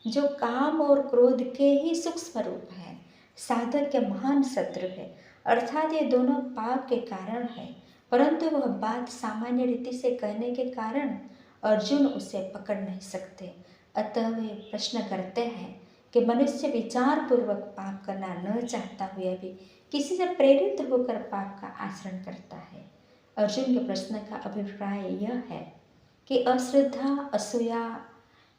जो काम और क्रोध के ही सूक्ष्म रूप है, साधक के महान शत्रु है, अर्थात ये दोनों पाप के कारण है। परंतु वह बात सामान्य रीति से कहने के कारण अर्जुन उसे पकड़ नहीं सकते। अतः वे प्रश्न करते हैं कि मनुष्य विचार पूर्वक पाप करना न चाहता हुए भी किसी से प्रेरित होकर पाप का आचरण करता है। अर्जुन के प्रश्न का अभिप्राय यह है कि अश्रद्धा, असूया,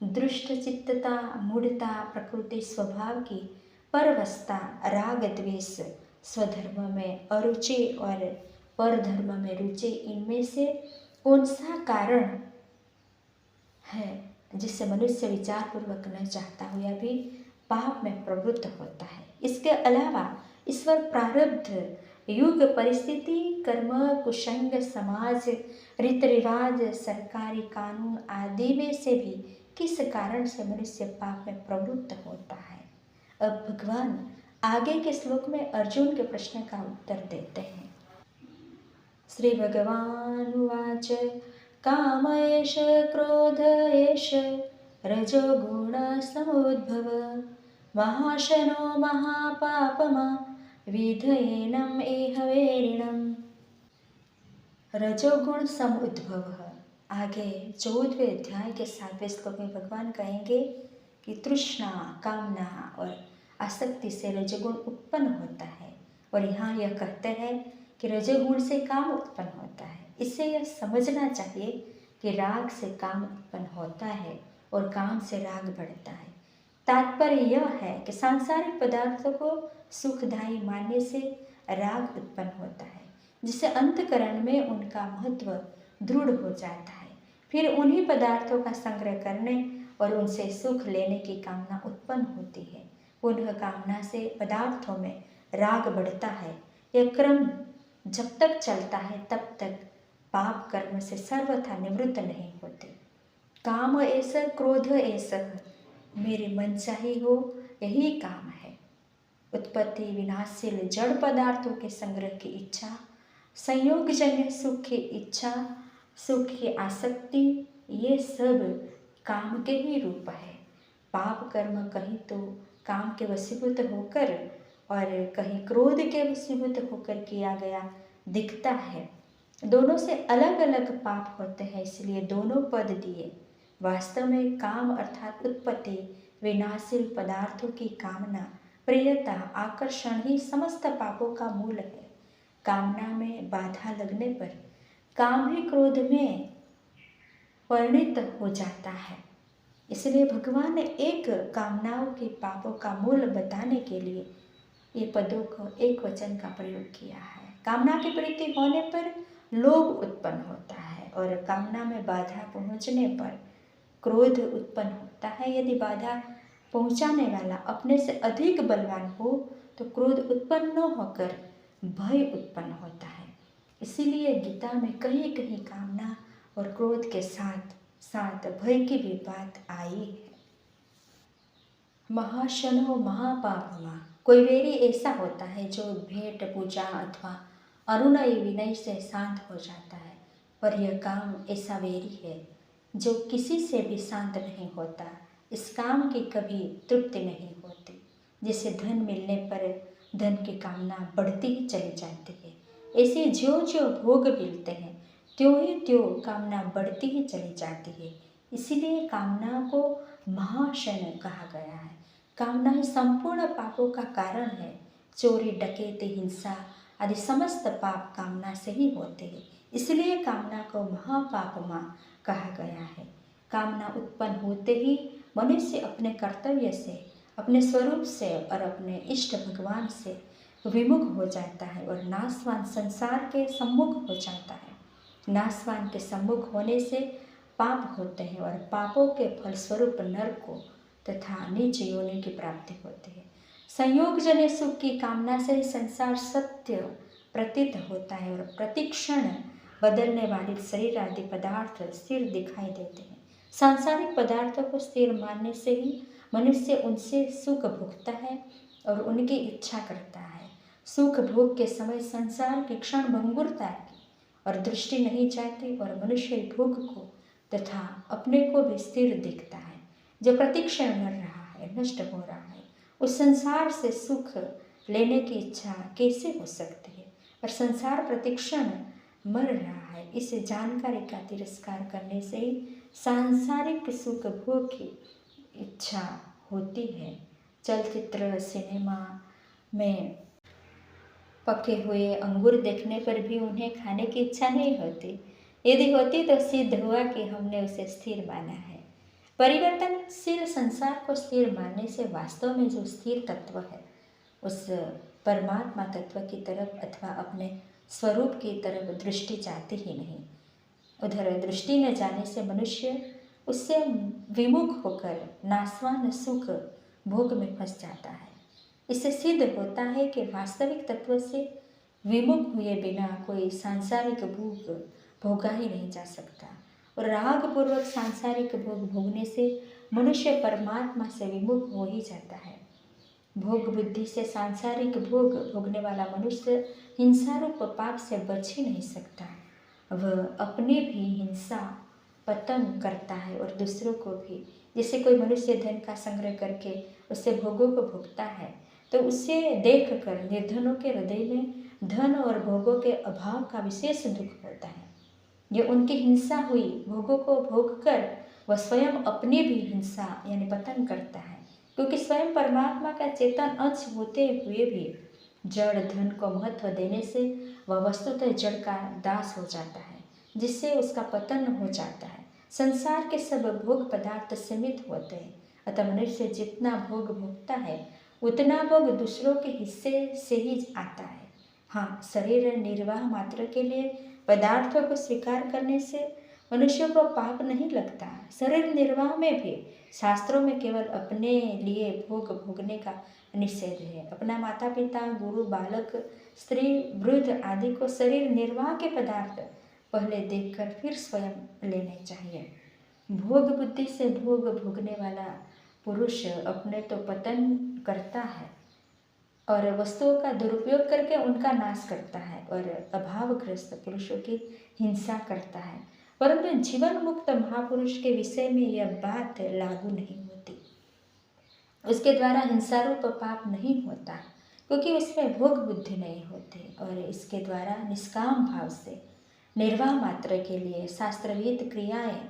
दुष्टचित्तता, मूढ़ता, प्रकृति स्वभाव की परवशता, राग द्वेष, स्वधर्म में अरुचि और परधर्म में रुचि, इनमें से कौन सा कारण है जिससे मनुष्य विचार पूर्वक न चाहता हुआ भी पाप में प्रवृत्त होता है। इसके अलावा ईश्वर, प्रारब्ध, युग, परिस्थिति, कर्म, कुसंग, समाज, रीति रिवाज, सरकारी कानून आदि में से भी किस कारण से मनुष्य पाप में प्रवृत्त होता है। अब भगवान आगे के श्लोक में अर्जुन के प्रश्न का उत्तर देते हैं। श्री भगवान उवाच काम एष क्रोध एष रजोगुण समुद्भव महाशनो महापापमा विधयेनम एह वेरिणम। रजोगुण समुद्भव। आगे 14वें अध्याय के 7वें श्लोक में भगवान कहेंगे कि तृष्णा, कामना और आसक्ति से रजोगुण उत्पन्न होता है। और यहाँ यह कहते हैं कि रजोगुण से काम उत्पन्न होता है। इससे यह समझना चाहिए कि राग से काम उत्पन्न होता है और काम से राग बढ़ता है। तात्पर्य यह है कि सांसारिक पदार्थों को सुखदायी मानने से राग उत्पन्न होता है, जिससे अंतःकरण में उनका महत्व दृढ़ हो जाता है। फिर उन्हीं पदार्थों का संग्रह करने और उनसे सुख लेने की कामना उत्पन्न होती है। पुनः कामना से पदार्थों में राग बढ़ता है। यह क्रम जब तक चलता है तब तक पाप कर्म से सर्वथा निवृत्त नहीं होते। काम ऐसा, क्रोध ऐसा, मेरे मन चाही हो, यही काम है। उत्पत्ति, विनाशशील जड़ पदार्थों के संग्रह की इच्छा, संयोगजन्य सुख की इच्छा, सुख की आसक्ति, ये सब काम के ही रूप है। पाप कर्म कहीं तो काम के वशीभूत होकर और कहीं क्रोध के वशीभूत होकर किया गया दिखता है। दोनों से अलग अलग पाप होते हैं, इसलिए दोनों पद दिए। वास्तव में काम अर्थात उत्पत्ति, विनाशशील पदार्थों की कामना, प्रियता, आकर्षण ही समस्त पापों का मूल है। कामना में बाधा लगने पर काम ही क्रोध में परिणित हो जाता है। इसलिए भगवान ने एक कामनाओं के पापों का मूल बताने के लिए ये पदों को एक वचन का प्रयोग किया है। कामना की प्रीति होने पर लोभ उत्पन्न होता है और कामना में बाधा पहुँचने पर क्रोध उत्पन्न होता है। यदि बाधा पहुँचाने वाला अपने से अधिक बलवान हो तो क्रोध उत्पन्न न होकर भय उत्पन्न होता है। इसीलिए गीता में कहीं कहीं कामना और क्रोध के साथ साथ भय की भी बात आई है। महाशनो महापापमा। कोई वैरी ऐसा होता है जो भेंट, पूजा अथवा अनुनय विनय से शांत हो जाता है, पर यह काम ऐसा वैरी है जो किसी से भी शांत नहीं होता। इस काम की कभी तृप्ति नहीं होती। जिसे धन मिलने पर धन की कामना बढ़ती ही चली जाती है। ऐसे ज्यों ज्यों भोग मिलते हैं त्यों ही त्यों कामना बढ़ती ही चली जाती है। इसीलिए कामना को महाशन कहा गया है। कामना ही संपूर्ण पापों का कारण है। चोरी, डकैती, हिंसा आदि समस्त पाप कामना से ही होते हैं। इसलिए कामना को महापापमा कहा गया है। कामना उत्पन्न होते ही मनुष्य अपने कर्तव्य से, अपने स्वरूप से और अपने इष्ट भगवान से विमुख हो जाता है और नाशवान संसार के सम्मुख हो जाता है। नाशवान के सम्मुख होने से पाप होते हैं और पापों के फलस्वरूप नरक को तथा नीच योनि की प्राप्ति होती है। संयोगजन्य सुख की कामना से संसार सत्य प्रतीत होता है और प्रतिक्षण बदलने वाले शरीर आदि पदार्थ स्थिर दिखाई देते हैं। सांसारिक पदार्थों को स्थिर मानने से ही मनुष्य उनसे सुख भोगता है और उनकी इच्छा करता है। सुख भोग के समय संसार की क्षण भंगुरता आएगी और दृष्टि नहीं चाहती और मनुष्य भोग को तथा अपने को भी स्थिर दिखता है। जो प्रतिक्षण मर रहा है, नष्ट हो रहा है, उस संसार से सुख लेने की इच्छा कैसे हो सकती है? और संसार प्रतिक्षण मर रहा है, इस जानकारी का तिरस्कार करने से ही सांसारिक सुख भोग की इच्छा होती है। चलचित्र, सिनेमा में पके हुए अंगूर देखने पर भी उन्हें खाने की इच्छा नहीं होती। यदि होती तो सिद्ध हुआ कि हमने उसे स्थिर माना है। परिवर्तनशील संसार को स्थिर मानने से वास्तव में जो स्थिर तत्व है उस परमात्मा तत्व की तरफ अथवा अपने स्वरूप की तरफ दृष्टि जाती ही नहीं। उधर दृष्टि न जाने से मनुष्य उससे विमुख होकर नाशवान सुख भोग में फंस जाता है। इससे सिद्ध होता है कि वास्तविक तत्व से विमुख हुए बिना कोई सांसारिक भोग भोगा ही नहीं जा सकता और रागपूर्वक सांसारिक भोग भोगने से मनुष्य परमात्मा से विमुख हो ही जाता है। भोग बुद्धि से सांसारिक भोग भोगने वाला मनुष्य हिंसा रूप पाप से बच ही नहीं सकता। वह अपनी भी हिंसा पतन करता है और दूसरों को भी। जैसे कोई मनुष्य धन का संग्रह करके उससे भोगों को भोगता है तो उसे देखकर निर्धनों के हृदय में धन और भोगों के अभाव का विशेष दुख होता है। ये उनकी हिंसा हुई भोगों को भोगकर वह स्वयं अपनी भी हिंसा यानी पतन करता है, क्योंकि स्वयं परमात्मा का चेतन अंश होते हुए भी जड़ धन को महत्व देने से वह वस्तुतः जड़ का दास हो जाता है, जिससे उसका पतन हो जाता है। संसार के सब भोग पदार्थ सीमित होते हैं, अतः मनुष्य जितना भोग भोगता है उतना भोग दूसरों के हिस्से से ही आता है। हाँ, शरीर निर्वाह मात्र के लिए पदार्थों को स्वीकार करने से मनुष्य को पाप नहीं लगता। शरीर निर्वाह में भी शास्त्रों में केवल अपने लिए भोग भोगने का निषेध है। अपना माता पिता, गुरु, बालक, स्त्री, वृद्ध आदि को शरीर निर्वाह के पदार्थ पहले देखकर फिर स्वयं लेने चाहिए। भोग बुद्धि से भोग भोगने वाला पुरुष अपने तो पतन करता है और वस्तुओं का दुरुपयोग करके उनका नाश करता है और अभावग्रस्त पुरुषों की हिंसा करता है। परंतु जीवन मुक्त महापुरुष के विषय में यह बात लागू नहीं होती। उसके द्वारा हिंसा रूप पाप नहीं होता, क्योंकि उसमें भोग बुद्धि नहीं होती और इसके द्वारा निष्काम भाव से निर्वाह मात्र के लिए शास्त्रविहित क्रियाएं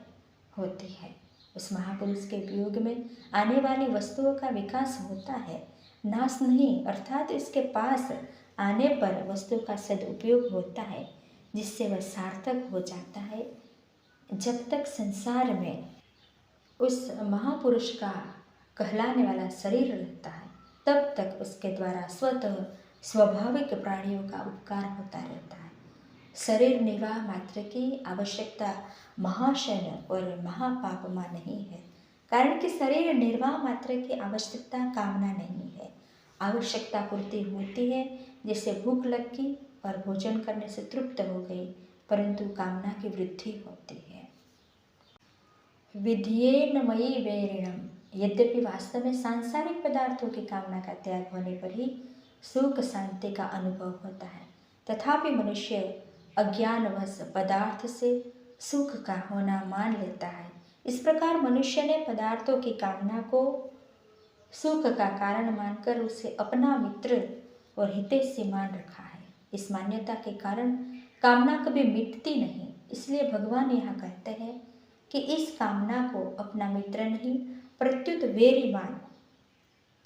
होती है। उस महापुरुष के वियोग में आने वाली वस्तुओं का विकास होता है, नाश नहीं। अर्थात इसके पास आने पर वस्तु का सदुपयोग होता है, जिससे वह सार्थक हो जाता है। जब तक संसार में उस महापुरुष का कहलाने वाला शरीर रहता है तब तक उसके द्वारा स्वतः स्वाभाविक प्राणियों का उपकार होता रहता है। शरीर निर्वाह मात्र की आवश्यकता महाशय और महापापमा नहीं है, कारण कि शरीर निर्वाह मात्र की आवश्यकता कामना नहीं है। आवश्यकता पूर्ति होती है, जैसे भूख लगी और भोजन करने से तृप्त हो गई, परंतु कामना की वृद्धि होती है। विधियेन मयि वैरिणम, यद्यपि वास्तव में सांसारिक पदार्थों की कामना का त्याग होने पर ही सुख शांति का अनुभव होता है, तथापि मनुष्य अज्ञानवश पदार्थ से सुख का होना मान लेता है। इस प्रकार मनुष्य ने पदार्थों की कामना को सुख का कारण मानकर उसे अपना मित्र और हितैषी मान रखा है। इस मान्यता के कारण कामना कभी मिटती नहीं। इसलिए भगवान यहाँ कहते हैं कि इस कामना को अपना मित्र नहीं प्रत्युत वेरी मान।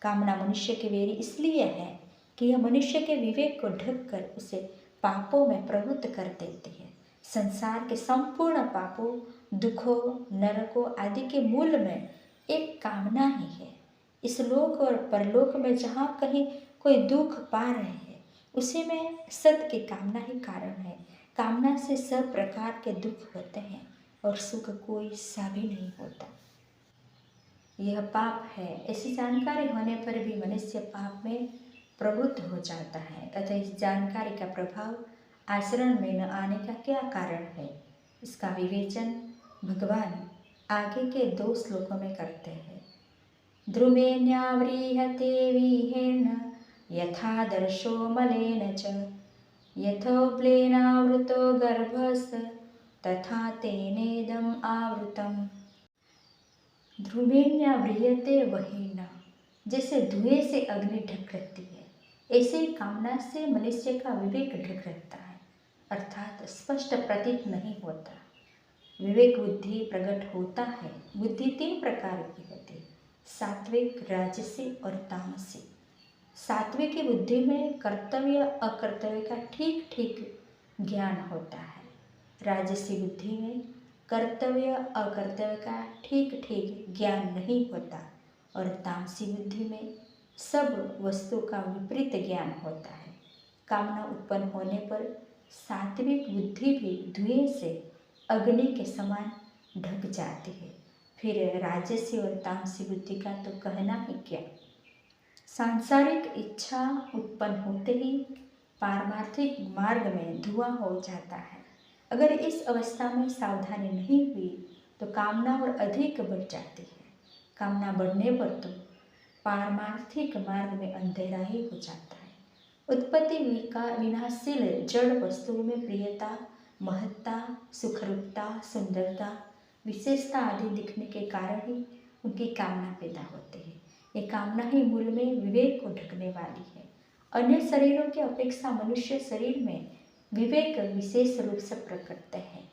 कामना मनुष्य की वेरी इसलिए है कि यह मनुष्य के विवेक को ढककर उसे पापों में प्रवृत्त कर देती है। संसार के संपूर्ण पापों, दुखों, नरकों आदि के मूल में एक कामना ही है। इस लोक और परलोक में जहाँ कहीं कोई दुख पा रहे हैं, उसी में सत्य की कामना ही कारण है। कामना से सब प्रकार के दुख होते हैं और सुख कोई सा भी नहीं होता। यह पाप है, ऐसी जानकारी होने पर भी मनुष्य पाप में प्रवृत्त हो जाता है। अतः इस जानकारी का प्रभाव आचरण में न आने का क्या कारण है, इसका विवेचन भगवान आगे के 2 श्लोकों में करते हैं। ध्रुवेण्याव्रीहते विहेर्ण यथादर्शो मलेन च यथोप्लेनावृतो गर्भस् तथा तेनेदम आवृतम। ध्रुवेण्याव्रियते वहेन, जैसे धुएं से अग्नि ढक रहती है, ऐसे ही कामना से मनुष्य का विवेक ढक रहता है, अर्थात स्पष्ट प्रतीत नहीं होता। विवेक बुद्धि प्रकट होता है। बुद्धि 3 प्रकार की होती है, सात्विक, राजसी और तामसी। सात्विक की बुद्धि में कर्तव्य अकर्तव्य का ठीक ठीक ज्ञान होता है। राजसी बुद्धि में कर्तव्य अकर्तव्य का ठीक ठीक ज्ञान नहीं होता और तामसी बुद्धि में सब वस्तु का विपरीत ज्ञान होता है। कामना उत्पन्न होने पर सात्विक बुद्धि भी धुएं से अग्नि के समान ढक जाती है। फिर राजसी और तामसी बुद्धि का तो कहना ही क्या। सांसारिक इच्छा उत्पन्न होते ही पारमार्थिक मार्ग में धुआं हो जाता है। अगर इस अवस्था में सावधानी नहीं हुई तो कामना और अधिक बढ़ जाती है। कामना बढ़ने पर तो पारमार्थिक मार्ग में अंधेरा ही हो जाता है। उत्पत्ति विनाशील जड़ वस्तुओं में प्रियता, महत्ता, सुखरूपता, सुंदरता, विशेषता आदि दिखने के कारण ही उनकी कामना पैदा होती है। ये कामना ही मूल में विवेक को ढकने वाली है। अन्य शरीरों की अपेक्षा मनुष्य शरीर में विवेक विशेष रूप से प्रकटते हैं,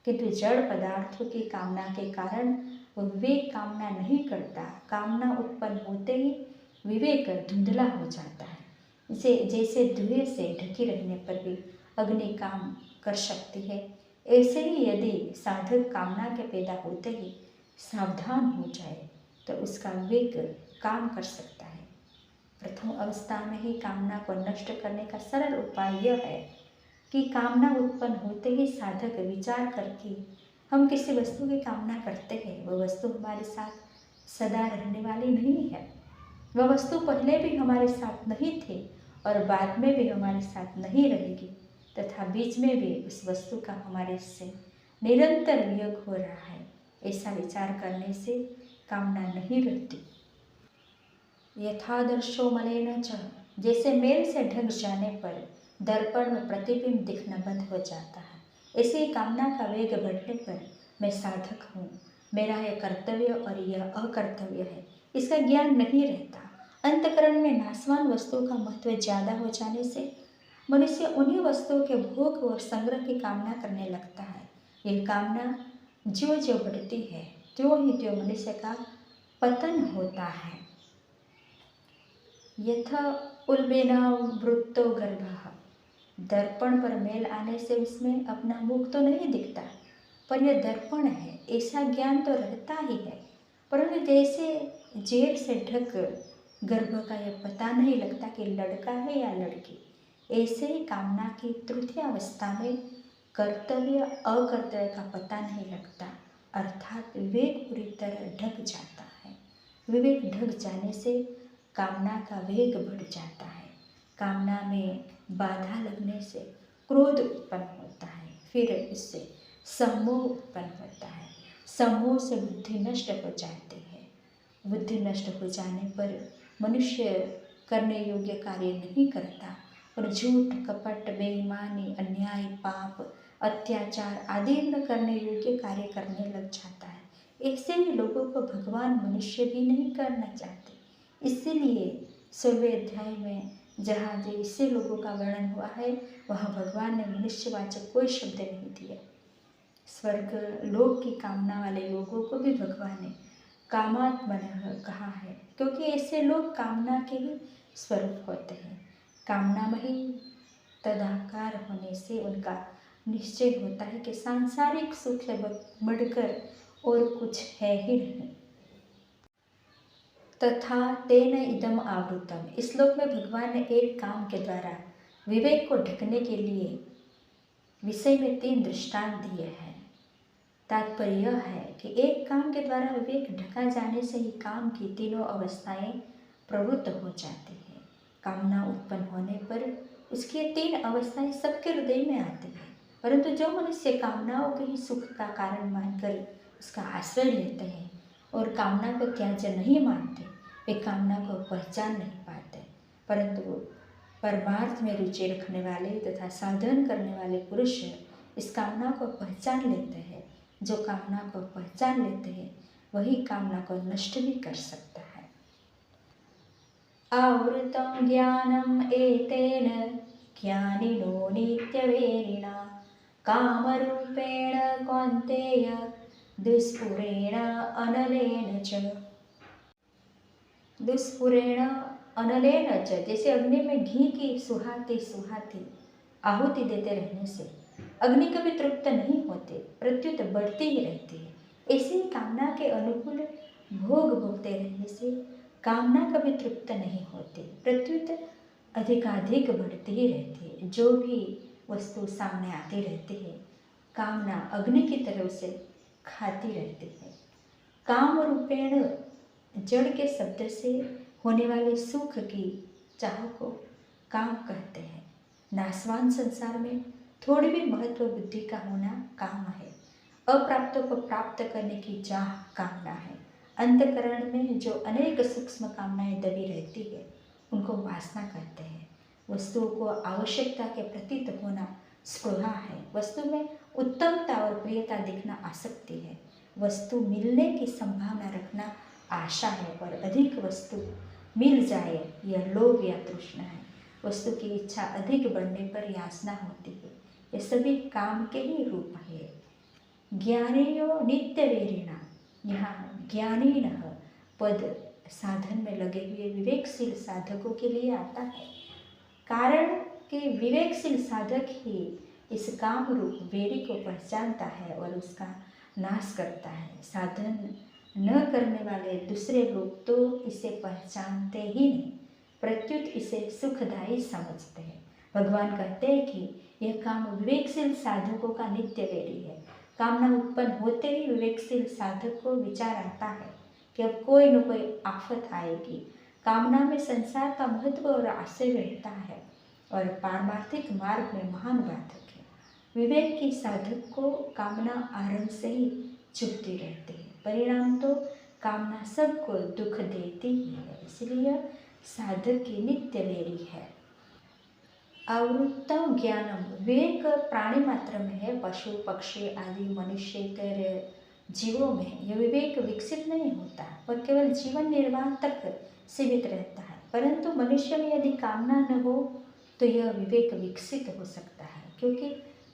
किंतु जड़ पदार्थों की कामना के कारण वह विवेक कामना नहीं करता। कामना उत्पन्न होते ही विवेक धुंधला हो जाता है। इसे जैसे धुएं से ढकी रहने पर भी अग्नि काम कर सकती है, ऐसे ही यदि साधक कामना के पैदा होते ही सावधान हो जाए तो उसका विवेक काम कर सकता है। प्रथम अवस्था में ही कामना को नष्ट करने का सरल उपाय यह है कि कामना उत्पन्न होते ही साधक विचार करके हम किसी वस्तु की कामना करते हैं, वह वस्तु हमारे साथ सदा रहने वाली नहीं है। वह वस्तु पहले भी हमारे साथ नहीं थी और बाद में भी हमारे साथ नहीं रहेगी, तथा बीच में भी उस वस्तु का हमारे से निरंतर वियोग हो रहा है। ऐसा विचार करने से कामना नहीं रहती। यथादर्शो मलेन च, जैसे मेल से ढक जाने पर दर्पण में प्रतिबिंब दिखना बंद हो जाता है, ऐसे ही कामना का वेग बढ़ने पर मैं साधक हूँ, मेरा यह कर्तव्य और यह अकर्तव्य है, इसका ज्ञान नहीं रहता। अंतकरण में नाशवान वस्तुओं का महत्व ज़्यादा हो जाने से मनुष्य उन्हीं वस्तुओं के भोग और संग्रह की कामना करने लगता है। यह कामना ज्यों ज्यों बढ़ती है त्यों ही त्यों मनुष्य का पतन होता है। यथा उल्बेनावृतो गर्भः, दर्पण पर मेल आने से उसमें अपना मुख तो नहीं दिखता, पर यह दर्पण है ऐसा ज्ञान तो रहता ही है, परंतु जैसे जेर से ढक गर्भ का यह पता नहीं लगता कि लड़का है या लड़की, ऐसे ही कामना की तृतीय अवस्था में कर्तव्य अकर्तव्य का पता नहीं लगता, अर्थात विवेक पूरी तरह ढक जाता है। विवेक ढक जाने से कामना का वेग बढ़ जाता है। कामना में बाधा लगने से क्रोध उत्पन्न होता है, फिर इससे सम्मोह उत्पन्न होता है। सम्मोह से बुद्धि नष्ट हो जाती है। बुद्धि नष्ट हो जाने पर मनुष्य करने योग्य कार्य नहीं करता और झूठ, कपट, बेईमानी, अन्याय, पाप, अत्याचार आदि न करने योग्य कार्य करने लग जाता है। ऐसे ही लोगों को भगवान मनुष्य भी नहीं करना चाहते। इसीलिए 16वें अध्याय में जहाँ जैसे लोगों का वर्णन हुआ है वहाँ भगवान ने मनुष्यवाचक कोई शब्द नहीं दिया। स्वर्ग लोक की कामना वाले लोगों को भी भगवान ने कामात्मनः कहा है, क्योंकि ऐसे लोग कामना के ही स्वरूप होते हैं। कामना में ही तदाकार होने से उनका निश्चय होता है कि सांसारिक सुख से बढ़कर और कुछ है ही नहीं। तथा तेन इदम आवृतम, इस श्लोक में भगवान ने एक काम के द्वारा विवेक को ढकने के लिए विषय में 3 दृष्टांत दिए हैं। तात्पर्य यह है कि एक काम के द्वारा विवेक ढका जाने से ही काम की तीनों अवस्थाएं प्रवृत्त हो जाती है। कामना उत्पन्न होने पर उसकी 3 अवस्थाएं सबके हृदय में आती हैं, परंतु जो मनुष्य कामनाओं के ही सुख का कारण मानकर उसका आश्रय लेते हैं और कामना को त्याज्य नहीं मानते, वे कामना को पहचान नहीं पाते। परंतु परमार्थ में रुचि रखने वाले तथा साधन करने वाले पुरुष इस कामना को पहचान लेते हैं। जो कामना को पहचान लेते हैं वही कामना को नष्ट भी कर सकता है। आवृतं ज्ञानम एतेन ज्ञानिनो नित्यवेरिणा कामरूपेण कौन्तेय दुष्पुरेण अनलेन च। दुष्पुरेण अनलेन च, जैसे अग्नि में घी की सुहाती सुहाती आहुति देते रहने से अग्नि कभी तृप्त नहीं होते, प्रत्युत बढ़ती ही रहती है। ऐसी कामना के अनुकूल भोग भोगते रहने से कामना कभी तृप्त नहीं होती, प्रत्युत अधिकाधिक बढ़ती ही रहती है। जो भी वस्तु सामने आती रहती है कामना अग्नि की तरह से खाती रहती है। काम रूपेण जड़ के शब्द से होने वाले सुख की चाह को काम कहते हैं। नाशवान संसार में थोड़ी भी महत्व बुद्धि का होना काम है। अप्राप्तों को प्राप्त करने की चाह कामना है। अंतःकरण में जो अनेक सूक्ष्म कामनाएं दबी रहती है उनको वासना कहते हैं। वस्तुओं को आवश्यकता के प्रतीत होना स्पृहा है। वस्तु में उत्तमता और प्रियता दिखना आसक्ति है। वस्तु मिलने की संभावना रखना आशा है और अधिक वस्तु मिल जाए यह लोभ या तृष्णा है। वस्तु की इच्छा अधिक बढ़ने पर याचना होती है। ये सभी काम के ही रूप है। ज्ञानियो नित्यवेरिणा, यहाँ ज्ञानीनः पद साधन में लगे हुए विवेकशील साधकों के लिए आता है। कारण कि विवेकशील साधक ही इस काम रूप वेरी को पहचानता है और उसका नाश करता है। साधन न करने वाले दूसरे लोग तो इसे पहचानते ही नहीं, प्रत्युत इसे सुखदायी समझते हैं। भगवान कहते हैं कि यह काम विवेकशील साधकों का नित्य वेरी है। कामना उत्पन्न होते ही विवेकशील साधक को विचार आता है कि अब कोई न कोई आफत आएगी। कामना में संसार का महत्व और आशय रहता है और पारमार्थिक मार्ग में महान बाधक है। विवेक की साधक को कामना आरंभ से ही चुभती रहती है। परिणाम तो कामना सबको दुख देती ही है, इसलिए साधक की नित्य वेरी है। आवृत्तम ज्ञानम, विवेक प्राणी मात्र में है। पशु पक्षी आदि मनुष्येतर जीवों में यह विवेक विकसित नहीं होता और केवल जीवन निर्वाह तक सीमित रहता है। परंतु मनुष्य में यदि कामना न हो तो यह विवेक विकसित हो सकता है, क्योंकि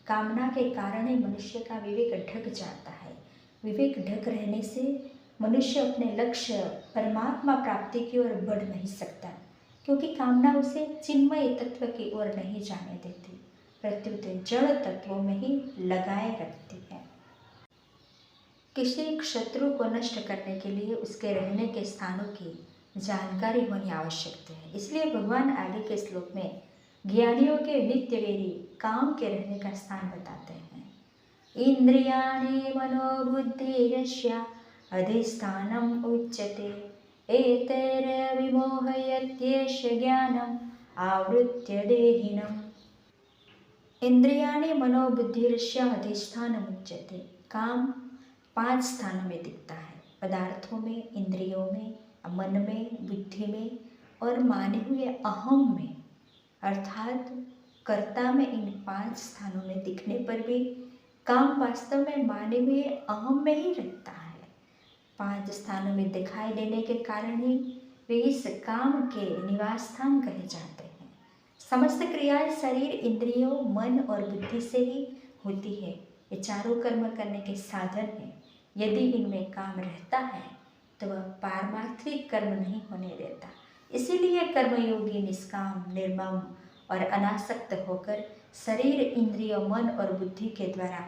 कामना के कारण ही मनुष्य का विवेक ढक जाता है। विवेक ढक रहने से मनुष्य अपने लक्ष्य परमात्मा प्राप्ति की ओर बढ़ नहीं सकता, क्योंकि कामना उसे चिन्मय तत्व की ओर नहीं जाने देती, प्रत्युत जड़ तत्वों में ही लगाए रखती है। किसी शत्रु को नष्ट करने के लिए उसके रहने के स्थानों की जानकारी होनी आवश्यक है। इसलिए भगवान आगे के श्लोक में ज्ञानियों के नित्य वेरी काम के रहने का स्थान बताते हैं। इंद्रियाणि मनोबुद्धिरस्य अधिष्ठानम उच्यते एतैर्विमोहयत्येष ज्ञानम आवृत्य देहिनम। इंद्रियाणि मनोबुद्धिरस्य अधिष्ठानम उच्यते। काम 5 स्थानों में दिखता है, पदार्थों में, इंद्रियों में, मन में, बुद्धि में और माने हुए अहम में। अर्थात कर्ता में इन 5 स्थानों में दिखने पर भी काम वास्तव में माने हुए अहम में ही रहता है। 5 स्थानों में दिखाई देने के कारण ही वे इस काम के निवास स्थान कहे जाते हैं। समस्त क्रियाएं शरीर, इंद्रियों, मन और बुद्धि से ही होती है। ये चारों कर्म करने के साधन हैं। यदि इनमें काम रहता है तो वह पारमार्थिक कर्म नहीं होने देता। इसीलिए कर्मयोगी निष्काम, निर्मम और अनासक्त होकर शरीर, इंद्रियों, मन और बुद्धि के द्वारा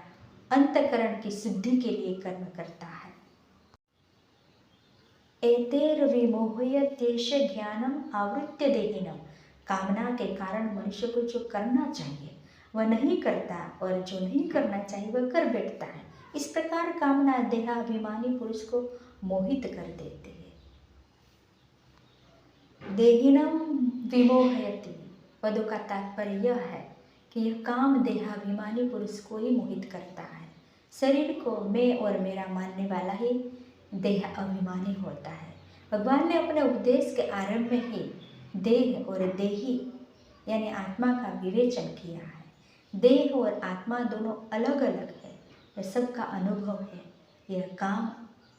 अंतःकरण की शुद्धि के लिए कर्म करता है। एतैर्विमोह्यत्येष ज्ञानम आवृत्य देहिनम। कामना के कारण मनुष्य को जो करना चाहिए वह नहीं करता और जो नहीं करना चाहिए वह कर बैठता है। इस प्रकार कामना देहाभिमानी पुरुष को मोहित कर देती है। देहिनम विमोहयति पदों का तात्पर्य यह है कि यह काम देहाभिमानी पुरुष को ही मोहित करता है। शरीर को मैं और मेरा मानने वाला ही देह अभिमानी होता है। भगवान ने अपने उपदेश के आरंभ में ही देह और देही यानी आत्मा का विवेचन किया है। देह और आत्मा दोनों अलग अलग है, यह सबका अनुभव है। यह काम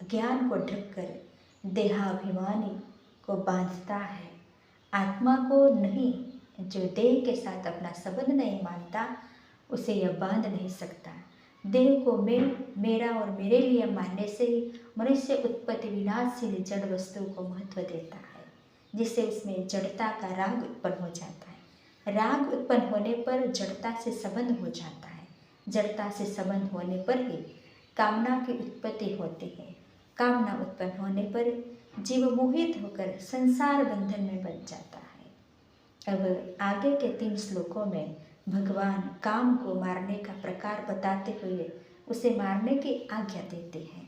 ज्ञान को ढककर देहाभिमानी को बांधता है, आत्मा को नहीं। जो देह के साथ अपना संबंध नहीं मानता उसे यह बांध नहीं सकता। देह को मैं, मेरा और मेरे लिए मानने से ही मनुष्य उत्पत्ति विनाशशील जड़ वस्तु को महत्व देता है, जिससे उसमें जड़ता का राग उत्पन्न हो जाता है। राग उत्पन्न होने पर जड़ता से संबंध हो जाता है। जड़ता से संबंध होने पर ही कामना की उत्पत्ति होती है। कामना उत्पन्न होने पर जीव मोहित होकर संसार बंधन में बंध जाता है। अब आगे के 3 श्लोकों में भगवान काम को मारने का प्रकार बताते हुए उसे मारने की आज्ञा देते हैं।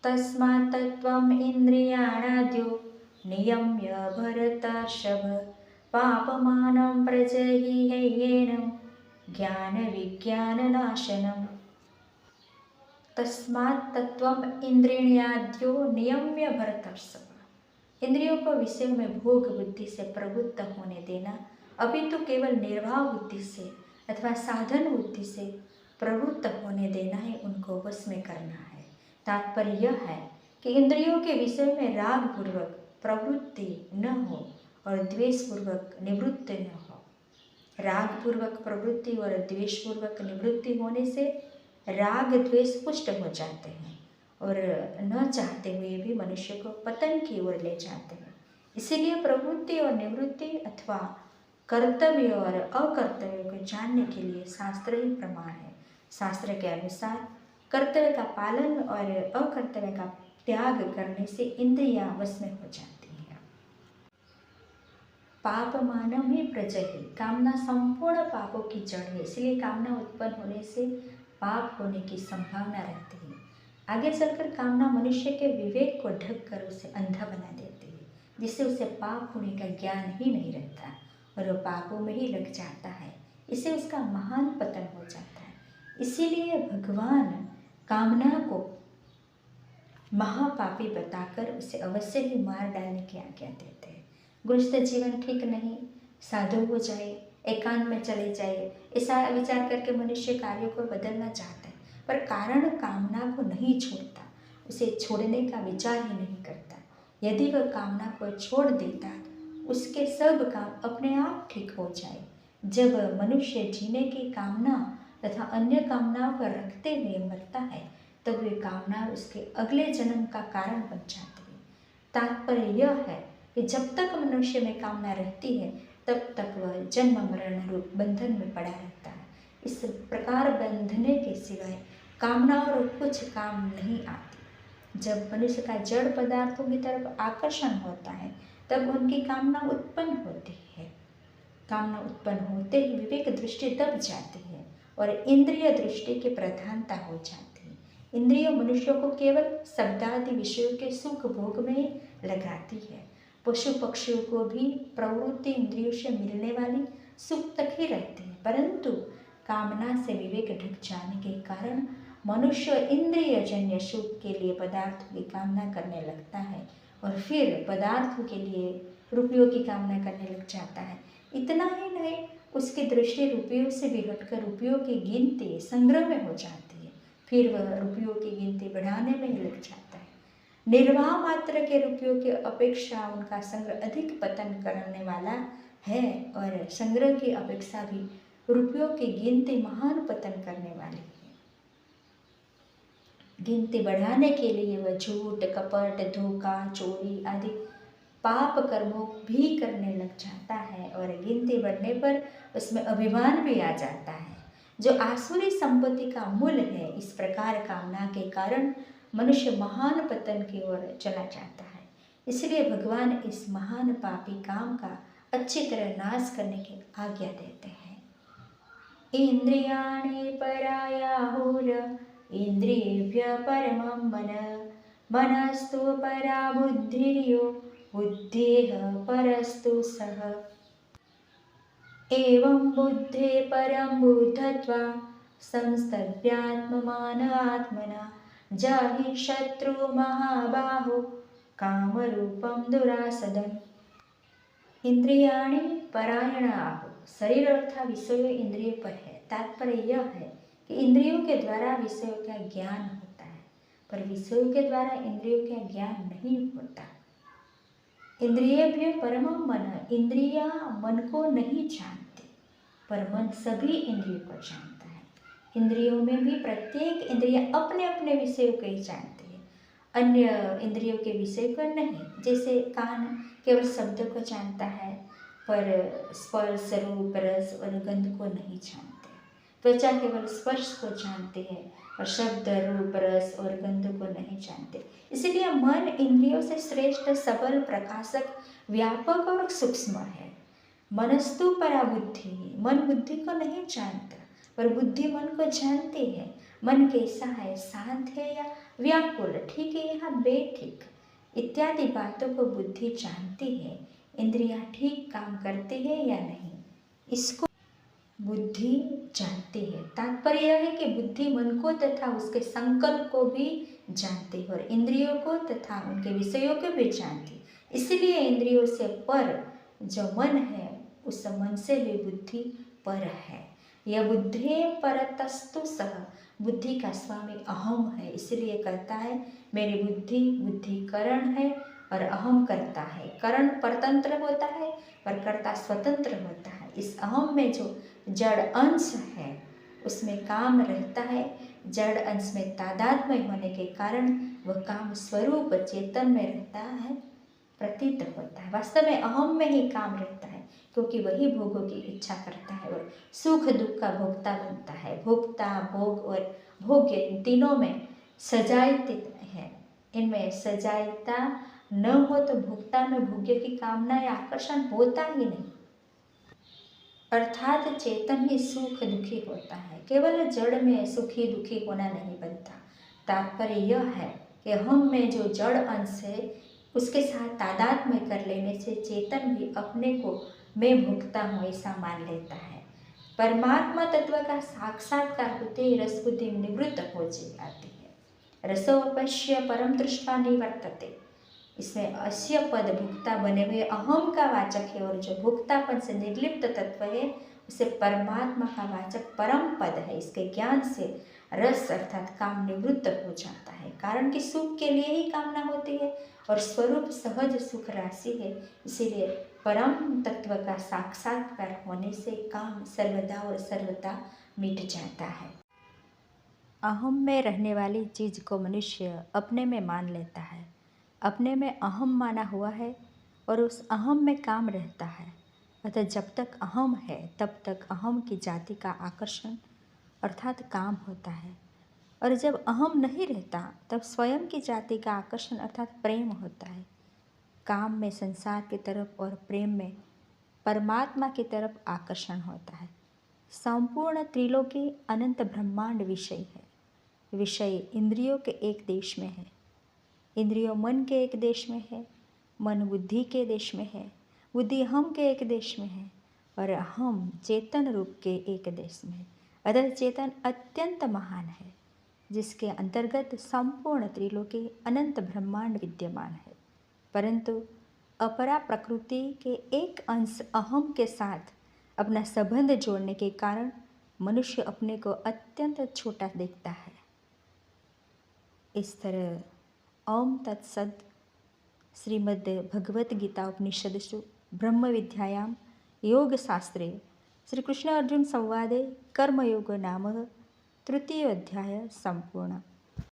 तस्मात् तत्त्वम् इंद्रियाणाद्यो नियम्य भरतर्षभ पापमानं प्रजहिह्येनं ज्ञान विज्ञान नाशनम्। तस्मात् तत्त्वम् इंद्रियाद्यो नियम्य भरतर्षभ। इंद्रियों को विषयों में भोग बुद्धि से प्रवृत्त होने देना, अपितु केवल निर्वाह बुद्धि से अथवा साधन बुद्धि से प्रवृत्त होने देना ही उनको वश में करना है। तात्पर्य यह है कि इंद्रियों के विषय में राग पूर्वक प्रवृत्ति न हो और द्वेष पूर्वक निवृत्ति न हो। राग पूर्वक प्रवृत्ति और द्वेष पूर्वक निवृत्ति होने से राग द्वेष पुष्ट हो जाते हैं और न चाहते हुए भी मनुष्य को पतन की ओर ले जाते हैं। इसीलिए प्रवृत्ति और निवृत्ति अथवा कर्तव्य और अकर्तव्य को जानने के लिए शास्त्र ही प्रमाण है। शास्त्र के अनुसार कर्तव्य का पालन और अकर्तव्य का त्याग करने से इंद्रियां वश में हो जाती हैं। पाप मानव ही प्रजहि, कामना संपूर्ण पापों की जड़ है। इसलिए कामना उत्पन्न होने से पाप होने की संभावना रहती है। आगे चलकर कामना मनुष्य के विवेक को ढककर उसे अंधा बना देती है, जिससे उसे पाप होने का ज्ञान ही नहीं रहता और वह पापों में ही लग जाता है। इससे उसका महान पतन हो जाता है। इसीलिए भगवान कामना को महापापी बताकर उसे अवश्य ही मार डालने की आज्ञा देते हैं। गृहस्थ जीवन ठीक नहीं, साधु हो जाए, एकांत में चले जाए, ऐसा विचार करके मनुष्य कार्यों को बदलना चाहता है, पर कारण कामना को नहीं छोड़ता, उसे छोड़ने का विचार ही नहीं करता। यदि वह कामना को छोड़ देता उसके सब काम अपने आप ठीक हो जाए। जब मनुष्य जीने की कामना तथा अन्य कामनाओं को रखते हुए मरता है तब वे कामना उसके अगले जन्म का कारण बन जाती है। तात्पर्य यह है कि जब तक मनुष्य में कामना रहती है तब तक वह जन्म मरण रूप बंधन में पड़ा रहता है। इस प्रकार बंधने के सिवाय कामना और कुछ काम नहीं आती। जब मनुष्य का जड़ पदार्थों की तरफ आकर्षण होता है तब उनकी कामना उत्पन्न होती है। कामना उत्पन्न होते ही विवेक दृष्टि दब जाती है और इंद्रिय दृष्टि की प्रधानता हो जाती है। इंद्रिय मनुष्यों को केवल शब्दादि विषयों के सुख भोग में लगाती है। पशु पक्षियों को भी प्रवृत्ति इंद्रियों से मिलने वाली सुख तक ही रहती है, परंतु कामना से विवेक ढक जाने के कारण मनुष्य इंद्रियजन्य सुख के लिए पदार्थों की कामना करने लगता है और फिर पदार्थों के लिए रुपयों की कामना करने लग जाता है। इतना ही नहीं, उसकी दृष्टि रुपयों से भी हटकर रुपयों की गिनती संग्रह में हो जाती है। फिर वह रुपयों की गिनती बढ़ाने में ही लग जाता है। निर्वाह मात्र के रुपयों की अपेक्षा उनका संग्रह अधिक पतन करने वाला है और संग्रह की अपेक्षा भी रुपयों की गिनती महान पतन करने वाली है। गिनती बढ़ाने के लिए वह झूठ, कपट, धोखा, चोरी आदि पाप कर्मों भी करने लग जाता है और गिनती बढ़ने पर उसमें अभिमान भी आ जाता है, जो आसुरी संपत्ति का मूल है। इस प्रकार कामना के कारण मनुष्य महान पतन की ओर चला जाता है। इसलिए भगवान इस महान पापी काम का अच्छी तरह नाश करने की आज्ञा देते हैं। इंद्रियाणि परायाहुर इंद्रियेभ्यः परमं मन, मनस्तु परा बुद्धिर्यो बुद्धेः परस्तु सः। एवं बुद्धे परं बुद्धत्वा संस्तभ्यात्ममान आत्मना जाहि शत्रु महाबाहो कामरूपम दुरासदम। इंद्रियाणि परायण आहो। शरीर अर्थात विषयों इंद्रियों पर है। तात्पर्य यह है कि इंद्रियों के द्वारा विषयों का ज्ञान होता है, पर विषयों के द्वारा इंद्रियों का ज्ञान नहीं होता। इंद्रियेभ्यो परमं मनः। इंद्रिया मन को नहीं जानती, पर मन सभी इंद्रियों को जानता है। इंद्रियों में भी प्रत्येक इंद्रिय अपने अपने विषयों को ही जानती है, अन्य इंद्रियों के विषय को नहीं। जैसे कान केवल शब्द को जानता है, पर स्पर्श, रूप, रस और गंध को नहीं जानते। त्वचा केवल स्पर्श को जानते हैं और शब्द, रूप, रस और गंध को नहीं जानते। इसलिए मन इंद्रियों से श्रेष्ठ, सबल, प्रकाशक, व्यापक और सूक्ष्म है। मनस्तु परा बुद्धि। मन बुद्धि को नहीं जानता, पर बुद्धि मन को जानती है। मन कैसा है, शांत है या व्याकुल, ठीक है या बेठीक, इत्यादि बातों को बुद्धि जानती है। इंद्रियां ठीक काम करती है या नहीं, इसको बुद्धि जानती है। तात्पर्य यह है कि बुद्धि मन को तथा उसके संकल्प को भी जानती है और इंद्रियों को तथा उनके विषयों को भी जानती। इसलिए इंद्रियों से पर जो मन है, उस मन से भी बुद्धि पर है। यह बुद्धि परतस्तु सह। बुद्धि का स्वामी अहम है, इसलिए कहता है मेरी बुद्धि बुद्धिकरण है और अहम करता है। करण परतंत्र होता है पर कर्ता स्वतंत्र होता है। इस अहम में जो जड़ अंश है उसमें काम रहता है। जड़ अंश में तादात्म्य होने के कारण वह काम स्वरूप चेतन में रहता है, प्रतीत होता है। वास्तव में अहम में ही काम रहता है, क्योंकि वही भोगों की इच्छा करता है और सुख दुख का भोक्ता बनता है। भोक्ता, भोग और भोग्य, इन तीनों में सजायित है। इनमें सजायिता न हो तो भोक्ता में भोग्य की कामना या आकर्षण होता ही नहीं। अर्थात चेतन ही सुख दुखी होता है, केवल जड़ में सुखी दुखी होना नहीं बनता। तात्पर्य यह है कि हम में जो जड़ अंश है उसके साथ तादात्म्य कर लेने से चेतन भी अपने को मैं भोगता हूँ ऐसा मान लेता है। परमात्मा तत्व का साक्षात्कार होते ही रसबुद्धि निवृत्त हो जाती है। रसोपश्य परम दृष्टा निवर्तते। इसमें अस्य पद भुक्ता बने हुए अहम का वाचक है और जो भुक्तापन से निर्लिप्त तत्व है उसे परमात्मा का वाचक परम पद है। इसके ज्ञान से रस अर्थात काम निवृत्त हो जाता है, कारण कि सुख के लिए ही कामना होती है और स्वरूप सहज सुख राशि है। इसीलिए परम तत्व का साक्षात्कार होने से काम सर्वदा और सर्वदा मिट जाता है। अहम में रहने वाली चीज को मनुष्य अपने में मान लेता है, अपने में अहम माना हुआ है और उस अहम में काम रहता है। अतः जब तक अहम है तब तक अहम की जाति का आकर्षण अर्थात काम होता है, और जब अहम नहीं रहता तब स्वयं की जाति का आकर्षण अर्थात प्रेम होता है। काम में संसार की तरफ और प्रेम में परमात्मा की तरफ आकर्षण होता है। संपूर्ण त्रिलोकी अनंत ब्रह्मांड विषय है। विषय इंद्रियों के एक देश में है, इंद्रियों मन के एक देश में है, मन बुद्धि के देश में है, बुद्धि हम के एक देश में है और हम चेतन रूप के एक देश में है। अतः चेतन अत्यंत महान है, जिसके अंतर्गत संपूर्ण त्रिलोकी अनंत ब्रह्मांड विद्यमान है। परंतु अपरा प्रकृति के एक अंश अहम के साथ अपना संबंध जोड़ने के कारण मनुष्य अपने को अत्यंत छोटा देखता है। इस तरह ओम तत्सद श्रीमद् भगवत गीता उपनिषदसु ब्रह्म विद्यायां योगशास्त्रे श्री कृष्ण अर्जुन संवादे कर्मयोग नाम तृतीय अध्याय संपूर्ण।